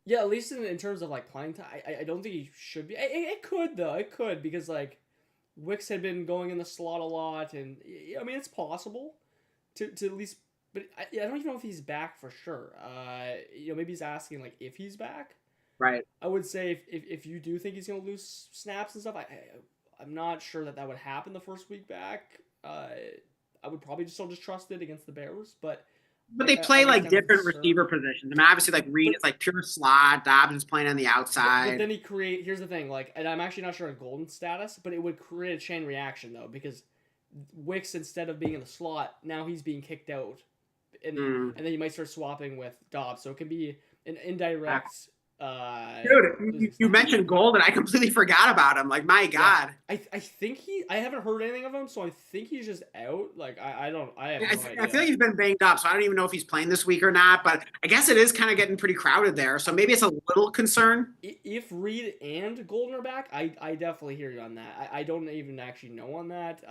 S1: Yeah, at least in terms of like playing time, I don't think he should be. It could though, it could because like Wicks had been going in the slot a lot, and I mean it's possible to at least. But I don't even know if he's back for sure. You know, maybe he's asking like if he's back.
S2: Right.
S1: I would say if you do think he's gonna lose snaps and stuff, I'm not sure that would happen the first week back. I would probably just trust it against the Bears, but
S2: But they play like
S1: against Denver
S2: different
S1: for
S2: receiver
S1: sure.
S2: positions. I mean, obviously, like Reed
S1: But
S2: is like pure slot. Dobbs is playing on the
S1: but
S2: outside.
S1: then here's the thing, like, and I'm actually not sure on Golden status, but it would create a chain reaction though, because Wicks, instead of being in the slot, now he's being kicked out,
S2: Mm.
S1: and then you might start swapping with Dobbs, so it can be an indirect
S2: Dude,
S1: losing
S2: you
S1: status.
S2: mentioned Golden. I completely forgot about him. Like, my
S1: Yeah,
S2: God.
S1: I think I haven't heard anything of him, so I think he's just out. Like I have no
S2: I feel
S1: idea.
S2: like he's been banged up, so I don't even know if he's playing this week or not. But I guess it is kind of getting pretty crowded there, so maybe it's a little concern.
S1: If Reed and Golden are back, I definitely hear you on that. I don't even actually know on that.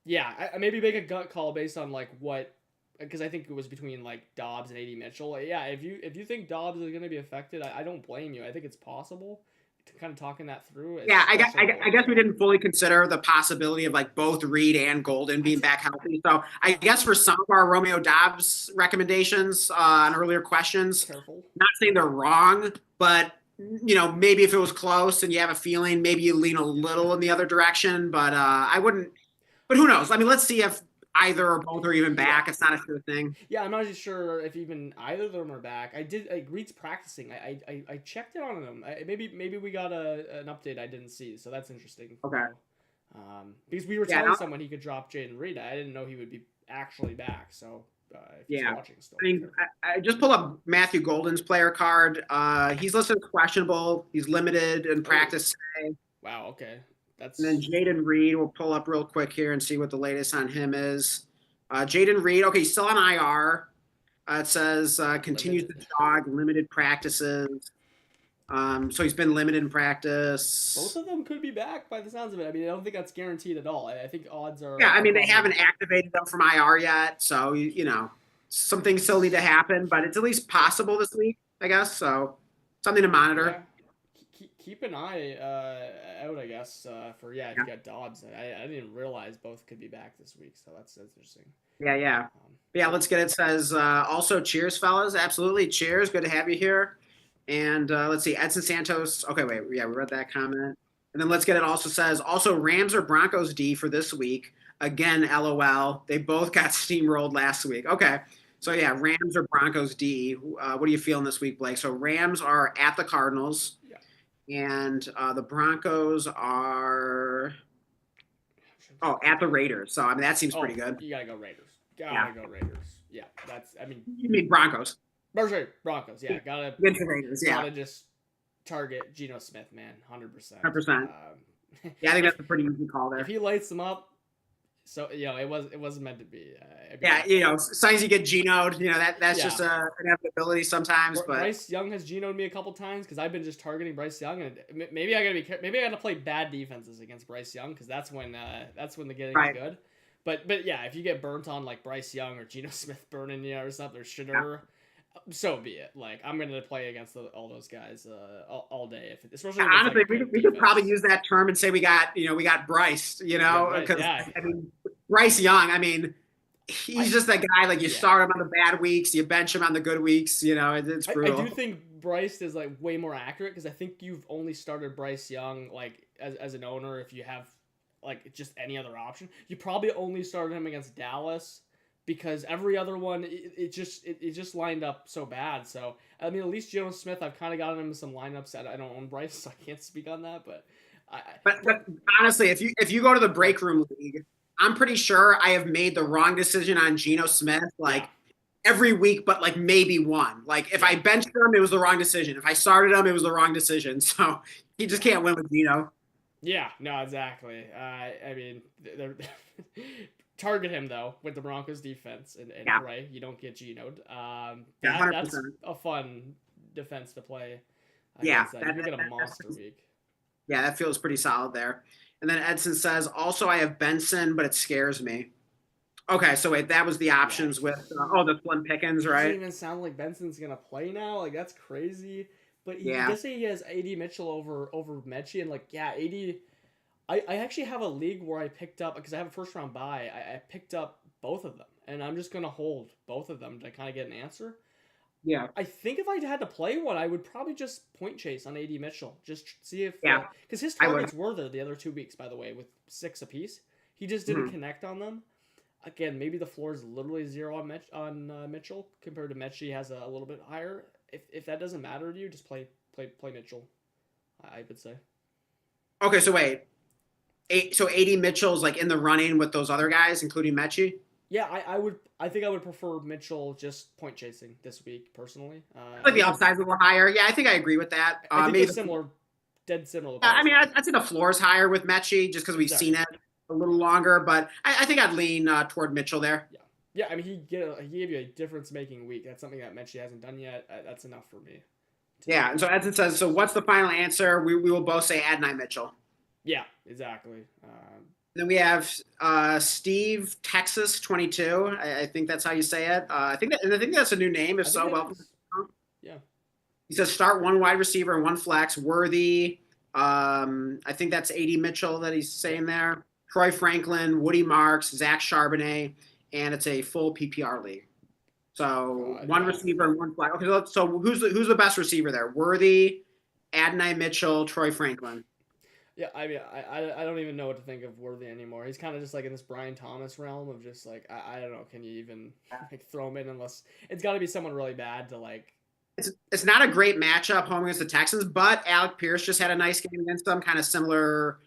S1: Yeah, I maybe make a gut call based on like what, because I think it was between like Dobbs and AD Mitchell. Like, yeah, if you think Dobbs is going to be affected, I don't blame you. I think it's possible. To kind of talking that through,
S2: Yeah,
S1: especially
S2: I
S1: Golden
S2: guess we
S1: back.
S2: didn't fully consider the possibility of like both Reed and Golden being back healthy. So I guess for some of our Romeo Dobbs recommendations on earlier questions,
S1: Careful.
S2: not saying they're wrong, but maybe if it was close and you have a feeling, maybe you lean a little in the other direction. But I wouldn't. But who knows? I mean, let's see if either or both are even
S1: Yeah.
S2: back. It's not a sure thing.
S1: Yeah, I'm not really sure if even either of them are back. I did. Reed's practicing. I checked in on him. Maybe we got an update I didn't see, so that's interesting.
S2: Okay.
S1: Because we were
S2: Yeah.
S1: telling someone he could drop Jaden Reed. I didn't know he would be actually back. So if he's
S2: Yeah.
S1: watching still.
S2: I mean, I just pulled up Matthew Golden's player card. He's listed as questionable. He's limited in practice.
S1: Wow. Okay. That's.
S2: And then Jaden Reed, we'll pull up real quick here and see what the latest on him is. Jaden Reed, okay, he's still on IR. It says continues to jog, limited practices. So he's been limited in practice.
S1: Both of them could be back by the sounds of it. I mean, I don't think that's guaranteed at all. I think odds are.
S2: Yeah, I mean, they
S1: probably-
S2: haven't activated them from IR yet. So, some things still need to happen, but it's at least possible this week, I guess. So something to monitor.
S1: Yeah. Keep an eye out, I guess, for if you got Dobbs. I didn't even realize both could be back this week, so that's interesting.
S2: Yeah. Yeah, let's get it. It says also cheers, fellas. Absolutely. Cheers. Good to have you here. And let's see, Edson Santos. Okay, wait. Yeah, we read that comment. And then let's get it also says also Rams or Broncos D for this week. Again, LOL. They both got steamrolled last week. Okay. So yeah, Rams or Broncos D. What are you feeling this week, Blake? So Rams are at the Cardinals. And the Broncos are at the Raiders. So I mean that seems pretty good.
S1: You gotta go Raiders. Go Raiders. Yeah, that's. I mean,
S2: you mean Broncos?
S1: Broncos. Yeah, gotta
S2: win the Raiders. Yeah,
S1: gotta just target Geno Smith, man, 100%.
S2: 100%. Yeah, I think that's a pretty easy call there.
S1: If he lights them up, so it wasn't meant to be.
S2: As long as you get Geno'd, that's just an inevitability sometimes. But
S1: Bryce Young has Geno'd me a couple times because I've been just targeting Bryce Young, and maybe I gotta play bad defenses against Bryce Young because that's when the getting is good. But yeah, if you get burnt on like Bryce Young or Geno Smith burning you or something or Shedeur, so be it. Like I'm gonna play against all those guys all day. Especially
S2: honestly, we could probably use that term and say we got Bryce. Because I mean Bryce Young. I mean. He's just that guy. Like you start him on the bad weeks, you bench him on the good weeks. It's brutal.
S1: I do think Bryce is like way more accurate because I think you've only started Bryce Young like as an owner if you have like just any other option. You probably only started him against Dallas because every other one it just lined up so bad. So I mean, at least Geno Smith, I've kind of gotten him in some lineups that I don't own Bryce, so I can't speak on that. But
S2: honestly, if you go to the break room league. I'm pretty sure I have made the wrong decision on Geno Smith every week, but like maybe one. Like if I benched him, it was the wrong decision. If I started him, it was the wrong decision. So he just can't win with Geno.
S1: Yeah, no, exactly. I mean, target him though with the Broncos defense, and right, you don't get Geno'd. That's a fun defense to play. You get a monster week.
S2: Yeah, that feels pretty solid there. And then Edson says, also I have Benson, but it scares me. Okay, so wait, that was the options with the Slim Pickens, right?
S1: It doesn't even sound like Benson's gonna play now. Like that's crazy. But he does say he has AD Mitchell over Mechie, and AD. I actually have a league where I picked up because I have a first round bye. I picked up both of them, and I'm just gonna hold both of them to kind of get an answer.
S2: Yeah.
S1: I think if I had to play one, I would probably just point chase on AD Mitchell. Just see if because his targets were there the other 2 weeks, by the way, with 6 apiece. He just didn't connect on them. Again, maybe the floor is literally zero on Mitchell compared to Mechie has a little bit higher. If that doesn't matter to you, just play Mitchell. I would say.
S2: Okay, so wait, so AD Mitchell's like in the running with those other guys, including Mechie.
S1: Yeah, I would. I think I would prefer Mitchell just point chasing this week personally.
S2: Like the upside's a little higher. Yeah, I think I agree with that.
S1: I think
S2: Maybe
S1: they're similar, dead similar.
S2: yeah, I mean, I'd say the floor's higher with Mechie just because we've seen it a little longer, but I think I'd lean toward Mitchell there.
S1: Yeah, yeah. I mean, he gave you a difference-making week. That's something that Mechie hasn't done yet. That's enough for me.
S2: Yeah, and so Edson says, so what's the final answer? We will both say Adonai Mitchell.
S1: Yeah, exactly.
S2: Then we have Steve Texas 22. I think that's how you say it. I think that's a new name. If so, welcome.
S1: Yeah.
S2: He says start one wide receiver and one flex. Worthy. I think that's AD Mitchell that he's saying there. Troy Franklin, Woody Marks, Zach Charbonnet, and it's a full PPR league. So one receiver and one flex. Okay, so who's the best receiver there? Worthy, Adonai Mitchell, Troy Franklin.
S1: Yeah, I mean, I don't even know what to think of Worthy anymore. He's kind of just like in this Brian Thomas realm of just like I don't know. Can you even like throw him in unless it's got to be someone really bad to like.
S2: It's not a great matchup home against the Texans, but Alec Pierce just had a nice game against them, kind of similar,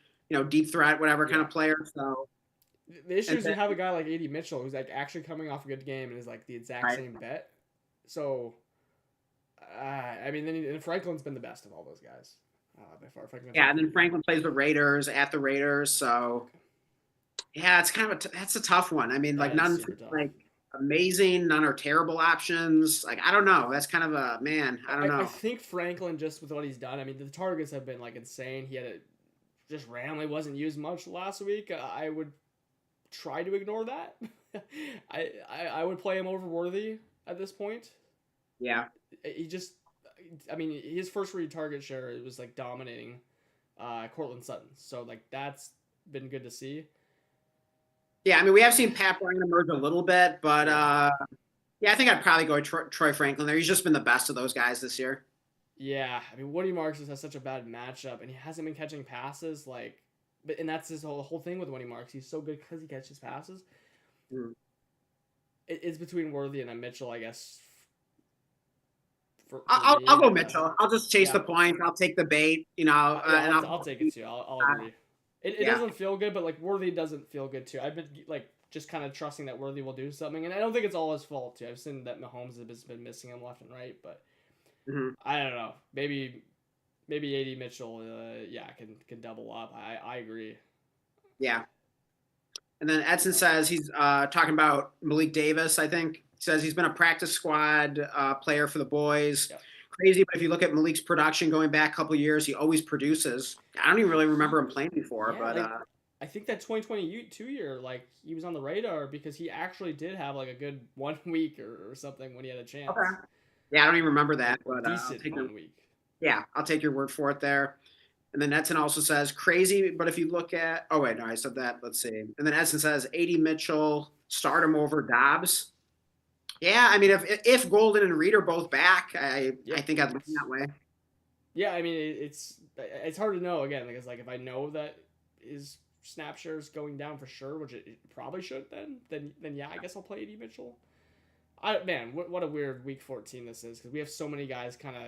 S2: deep threat, whatever kind of player. So
S1: the issue is you have a guy like AD Mitchell who's like actually coming off a good game and is like the exact same bet. So, I mean, then Franklin's been the best of all those guys. By far.
S2: Yeah, and then Franklin plays the Raiders at the Raiders, so yeah, it's kind of that's a tough one. I mean, like none like amazing, none are terrible options. Like I don't know, that's kind of a man. I don't know.
S1: I think Franklin just with what he's done. I mean, the targets have been like insane. He had just randomly wasn't used much last week. I would try to ignore that. I would play him over Worthy at this point.
S2: Yeah,
S1: he just. I mean, his first read target share it was like dominating Cortland Sutton, so like that's been good to see.
S2: Yeah, I mean, we have seen Pat Bryant emerge a little bit, but yeah, I think I'd probably go Troy Franklin there. He's just been the best of those guys this year.
S1: Yeah, I mean, Woody Marks has such a bad matchup, and he hasn't been catching passes. Like, and that's his whole thing with Woody Marks. He's so good because he catches passes.
S2: Mm.
S1: It's between Worthy and Mitchell, I guess.
S2: I'll go Mitchell. I'll just chase the point. I'll take the bait.
S1: I'll take it too. I'll agree. It doesn't feel good, but like Worthy doesn't feel good too. I've been like just kind of trusting that Worthy will do something, and I don't think it's all his fault too. I've seen that Mahomes has been missing him left and right, but I don't know. Maybe AD Mitchell, can double up. I agree.
S2: Yeah. And then Edson says he's talking about Malik Davis. I think he says he's been a practice squad player for the boys. Yep. Crazy, but if you look at Malik's production going back a couple of years, he always produces. I don't even really remember him playing before, but
S1: I think that 2022 year, like he was on the radar because he actually did have like a good 1 week or something when he had a chance.
S2: Okay. Yeah, I don't even remember that, but
S1: decent 1 week.
S2: Yeah, I'll take your word for it there. And then Edson also says crazy, but if you look at I said that. Let's see. And then Edson says AD Mitchell, start him over Dobbs. Yeah, I mean, if Golden and Reed are both back, I think I'd look that way.
S1: Yeah, I mean, it's hard to know again because like if I know that his snap share is going down for sure, which it probably should, then yeah, I guess I'll play AD Mitchell. What a weird week 14 this is because we have so many guys kind of.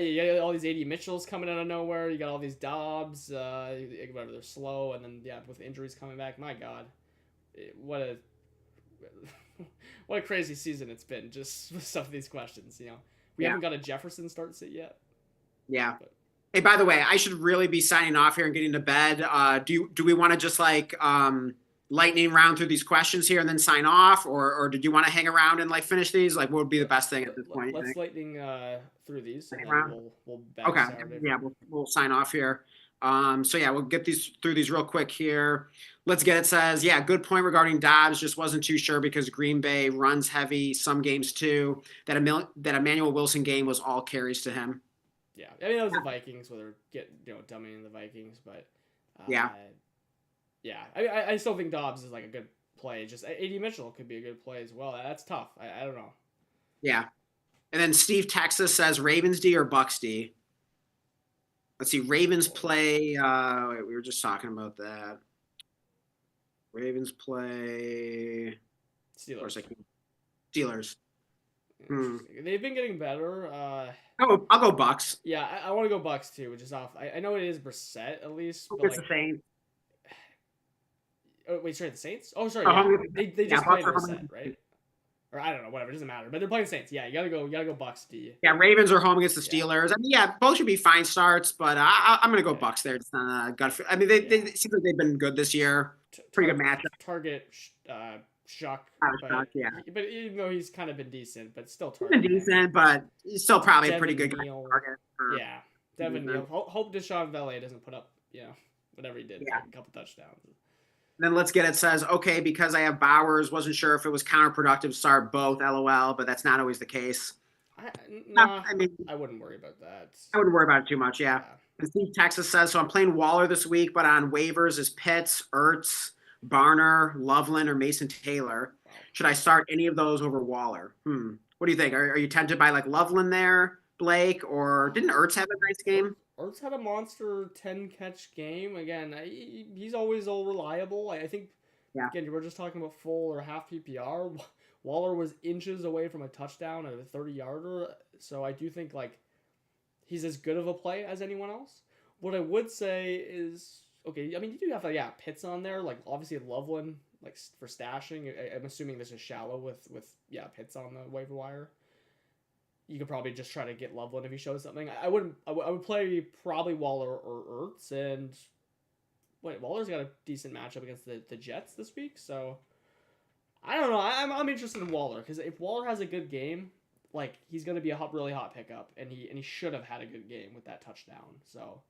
S1: You got all these AD Mitchells coming out of nowhere. You got all these Dobbs, whatever, they're slow, and then with injuries coming back, my God, what a crazy season it's been. Just with some of these questions, we haven't got a Jefferson start sit yet.
S2: Yeah. But. Hey, by the way, I should really be signing off here and getting to bed. Do we want to just like lightning round through these questions here and then sign off, or did you want to hang around and like finish these? Like, what would be the best thing at this point?
S1: Let's lightning through these, and then we'll back
S2: okay.
S1: Saturday.
S2: Yeah, we'll sign off here. So yeah, we'll get through these real quick here. Let's get it. Says, yeah, good point regarding Dobbs. Just wasn't too sure because Green Bay runs heavy some games too. That Emmanuel Wilson game was all carries to him.
S1: Yeah, I mean that was the Vikings, whether dumbing the Vikings, but
S2: yeah.
S1: I still think Dobbs is like a good play. Just AD Mitchell could be a good play as well. That's tough. I don't know.
S2: Yeah, and then Steve Texas says Ravens D or Bucks D. Let's see. Ravens play. We were just talking about that. Ravens play. Of course, I
S1: Steelers.
S2: can't. Steelers. Hmm.
S1: Interesting. They've been getting better.
S2: I'll go Bucks.
S1: Yeah, I want to go Bucks too, which is off. I know it is Brissett at least, but
S2: It's the
S1: like,
S2: same.
S1: oh, wait, sorry, the Saints. Oh, sorry,
S2: Oh,
S1: yeah,
S2: home-
S1: they
S2: yeah,
S1: just
S2: Bucks
S1: played
S2: are
S1: Brissett,
S2: home.
S1: right? Or I don't know, whatever, it doesn't matter. But they're playing Saints. Yeah, you gotta go Bucks D.
S2: Yeah, Ravens are home against the
S1: Yeah,
S2: Steelers. I mean, yeah, both should be fine starts, but I'm going to go
S1: yeah,
S2: Bucks there. It's not a gut. I mean, they
S1: yeah.
S2: it seems like they've been good this year. Pretty good matchup.
S1: Target Shuck,
S2: Out of shock, yeah.
S1: but even though he's kind of been decent, but still
S2: He's been
S1: target him.
S2: decent, but he's still probably a pretty
S1: Devin
S2: good guy to
S1: Neal,
S2: target for
S1: yeah, Devin
S2: defense.
S1: Neal. Hope Deshaun Valley doesn't put up, whatever he did,
S2: Yeah.
S1: like a couple touchdowns.
S2: Then let's get it says, okay, because I have Bowers, wasn't sure if it was counterproductive to start both, LOL, but that's not always the case.
S1: Nah,
S2: I mean,
S1: I wouldn't worry about that.
S2: I wouldn't worry about it too much, yeah.
S1: Yeah.
S2: And Steve Texas says, so I'm playing Waller this week, but on waivers is Pitts, Ertz, Barner, Loveland, or Mason Taylor.
S1: Wow.
S2: Should I start any of those over Waller? What do you think? Are you tempted by like Loveland there, Blake, or didn't Ertz have a nice game?
S1: Ertz had a monster 10 catch game. Again, he's always all reliable. I think,
S2: Yeah.
S1: again, you were just talking about full or half PPR. Waller was inches away from a touchdown at a 30-yarder. So I do think, like, he's as good of a play as anyone else. What I would say is, okay, I mean, you do have, like, Pitts on there. Like, obviously, Loveland, like, for stashing. I'm assuming this is shallow with Pitts on the waiver wire. You could probably just try to get Loveland if he shows something. I would play probably Waller or Ertz, and wait, Waller's got a decent matchup against the Jets this week, so I don't know. I'm interested in Waller because if Waller has a good game, like he's gonna be a really hot pickup, and he should have had a good game with that touchdown. So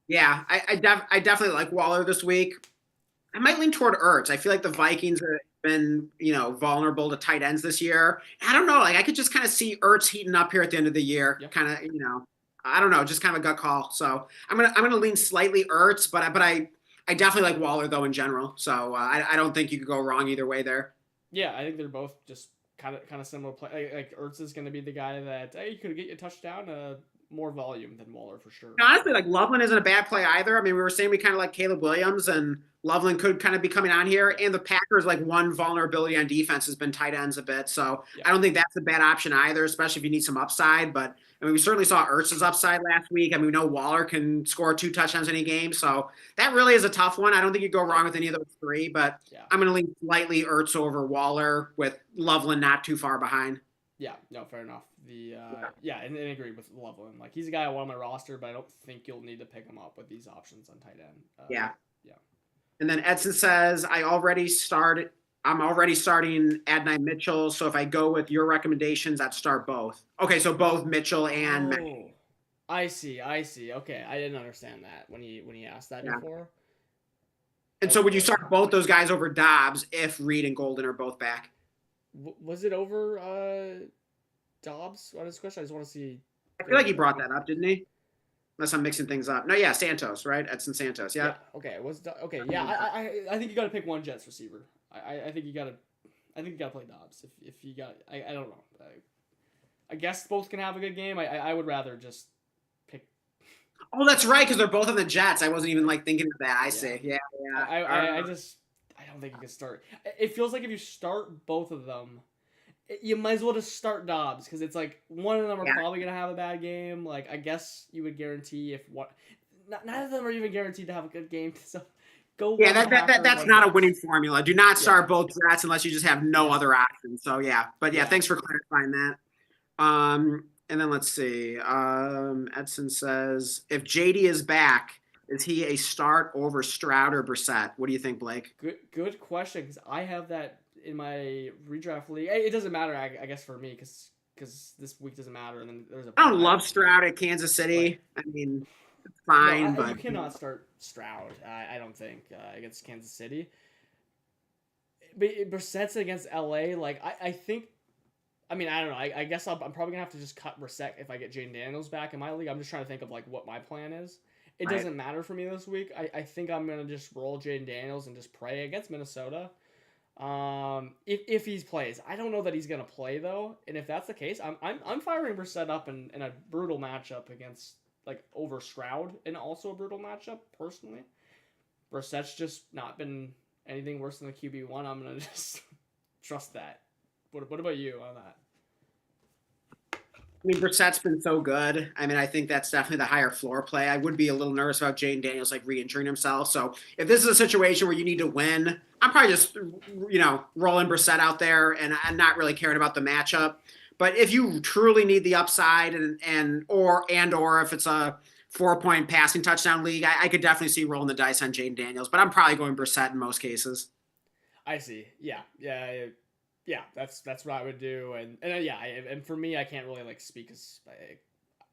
S2: Yeah, I definitely like Waller this week. I might lean toward Ertz. I feel like the Vikings have been, vulnerable to tight ends this year. I don't know. Like I could just kind of see Ertz heating up here at the end of the year.
S1: Yep.
S2: Kind of, I don't know, just kind of a gut call. So I'm gonna lean slightly Ertz, but I definitely like Waller though in general. So I don't think you could go wrong either way there.
S1: yeah, I think they're both just kind of similar play. Like Ertz is gonna be the guy that you could get you a touchdown, more volume than Waller for sure.
S2: Honestly, like Loveland isn't a bad play either. I mean, we were saying we kind of like Caleb Williams, and Loveland could kind of be coming on here. And the Packers, like one vulnerability on defense has been tight ends a bit. So
S1: Yeah.
S2: I don't think that's a bad option either, especially if you need some upside. But I mean, we certainly saw Ertz's upside last week. I mean, we know Waller can score 2 touchdowns in any game. So that really is a tough one. I don't think you go wrong with any of those three, but
S1: Yeah.
S2: I'm going to lean slightly Ertz over Waller with Loveland not too far behind.
S1: Yeah, no, fair enough. And I agree with Loveland. Like he's a guy I want on my roster, but I don't think you'll need to pick him up with these options on tight end.
S2: Yeah.
S1: Yeah.
S2: And then Edson says, I'm already starting Adonai Mitchell. So if I go with your recommendations, I'd start both. Okay, so both Mitchell and
S1: Oh, I see. Okay, I didn't understand that when he asked that
S2: Yeah.
S1: before.
S2: And so would you start both those guys over Dobbs if Reed and Golden are both back?
S1: Was it over Dobbs on his question? I just want to see.
S2: I feel like he brought that up, didn't he? Unless I'm mixing things up. No, yeah, Santos, right? Edson Santos, yeah.
S1: Okay. Okay. Yeah. I think you got to pick one Jets receiver. I think you got to. I think you got to play Dobbs if you got. I don't know. I guess both can have a good game. I would rather just pick.
S2: Oh, that's right, because they're both on the Jets. I wasn't even like thinking of that. I see. Yeah.
S1: I don't think you can start. It feels like if you start both of them, you might as well just start Dobbs because it's like one of them are probably gonna have a bad game. Like I guess you would guarantee if what, none of them are even guaranteed to have a good game. So go.
S2: Yeah, that's not a winning formula. Do not start both Jets unless you just have no other option. So but thanks for clarifying that. And then let's see. Edson says, if JD is back, is he a start over Stroud or Brissett? What do you think, Blake?
S1: Good question, because I have that in my redraft league. It doesn't matter, I guess, for me, because this week doesn't matter. And then
S2: I don't love Stroud at Kansas City. I mean, it's fine, but
S1: you cannot start Stroud. I don't think against Kansas City. But Brissett's against LA. Like I think. I mean, I don't know. I guess I'm probably gonna have to just cut Brissett if I get Jayden Daniels back in my league. I'm just trying to think of like what my plan is. It doesn't matter for me this week. I think I'm gonna just roll Jayden Daniels and just pray against Minnesota. If he plays, I don't know that he's gonna play though. And if that's the case, I'm firing Brissett up in a brutal matchup against like over Stroud, and also a brutal matchup personally. Brissett's just not been anything worse than the QB1, I'm gonna just trust that. What about you on that?
S2: I mean, Brissett's been so good. I mean, I think that's definitely the higher floor play. I would be a little nervous about Jane Daniels like re-injuring himself. So if this is a situation where you need to win, I'm probably just rolling Brissett out there, and I'm not really caring about the matchup. But if you truly need the upside, or if it's a 4-point passing touchdown league, I could definitely see rolling the dice on Jane Daniels. But I'm probably going Brissett in most cases.
S1: I see. Yeah. That's what I would do, and for me, I can't really like speak as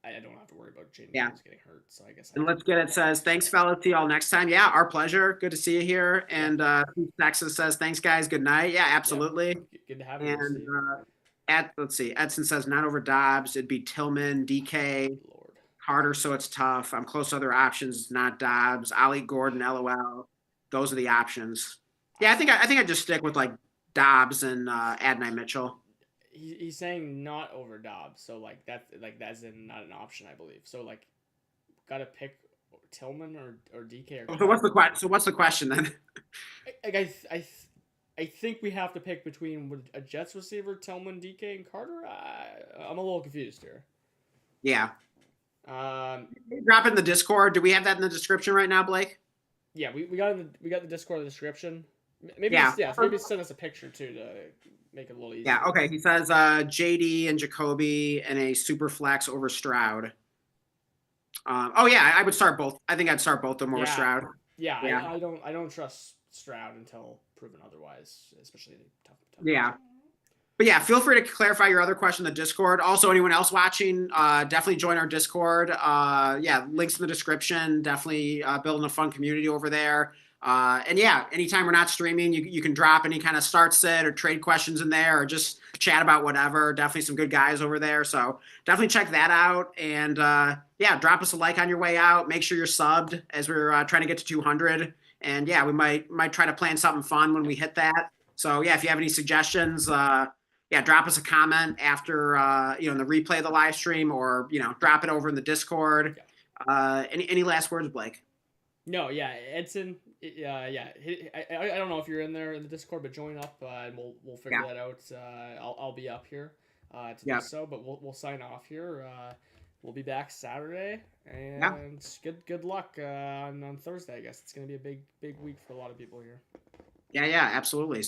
S1: I don't have to worry about Jaden
S2: Yeah.
S1: Daniels getting hurt, so I guess.
S2: And Let's Get It says, thanks, fellas. See y'all next time. Yeah, our pleasure. Good to see you here. And Texas says, thanks, guys. Good night. Yeah, absolutely.
S1: Yeah, good to have you.
S2: And let's see. Edson says, not over Dobbs. It'd be Tillman, DK,
S1: Lord.
S2: Carter, so it's tough. I'm close to other options, not Dobbs. Ollie Gordon, LOL. Those are the options. Yeah, I think I'd just stick with like Dobbs and Adonai Mitchell.
S1: He's saying not over Dobbs, so that's not an option, I believe. So like, gotta pick Tillman or DK.
S2: So what's the question then?
S1: I think we have to pick between a Jets receiver, Tillman, DK, and Carter. I'm a little confused here.
S2: Yeah.
S1: Drop
S2: in the Discord. Do we have that in the description right now, Blake?
S1: Yeah, we got the Discord in the description. Maybe send us a picture too to make it a little easier.
S2: Yeah, okay. He says JD and Jacoby and a super flex over Stroud. I would start both. I think I'd start both of them over Stroud.
S1: Yeah. I don't trust Stroud until proven otherwise, especially tough.
S2: Yeah. But yeah, feel free to clarify your other question in the Discord. Also, anyone else watching, definitely join our Discord. Links in the description. Definitely building a fun community over there. Anytime we're not streaming, you can drop any kind of start sit or trade questions in there, or just chat about whatever. Definitely some good guys over there. So definitely check that out. And drop us a like on your way out. Make sure you're subbed as we're trying to get to 200. And we might try to plan something fun when we hit that. So if you have any suggestions, drop us a comment after in the replay of the live stream, or drop it over in the Discord. Any last words, Blake?
S1: No, Edson. I don't know if you're in there in the Discord, but join up and we'll figure that out. I'll be up here to do so, but we'll sign off here. We'll be back Saturday, and good luck on Thursday. I guess it's gonna be a big week for a lot of people here.
S2: Yeah, absolutely. So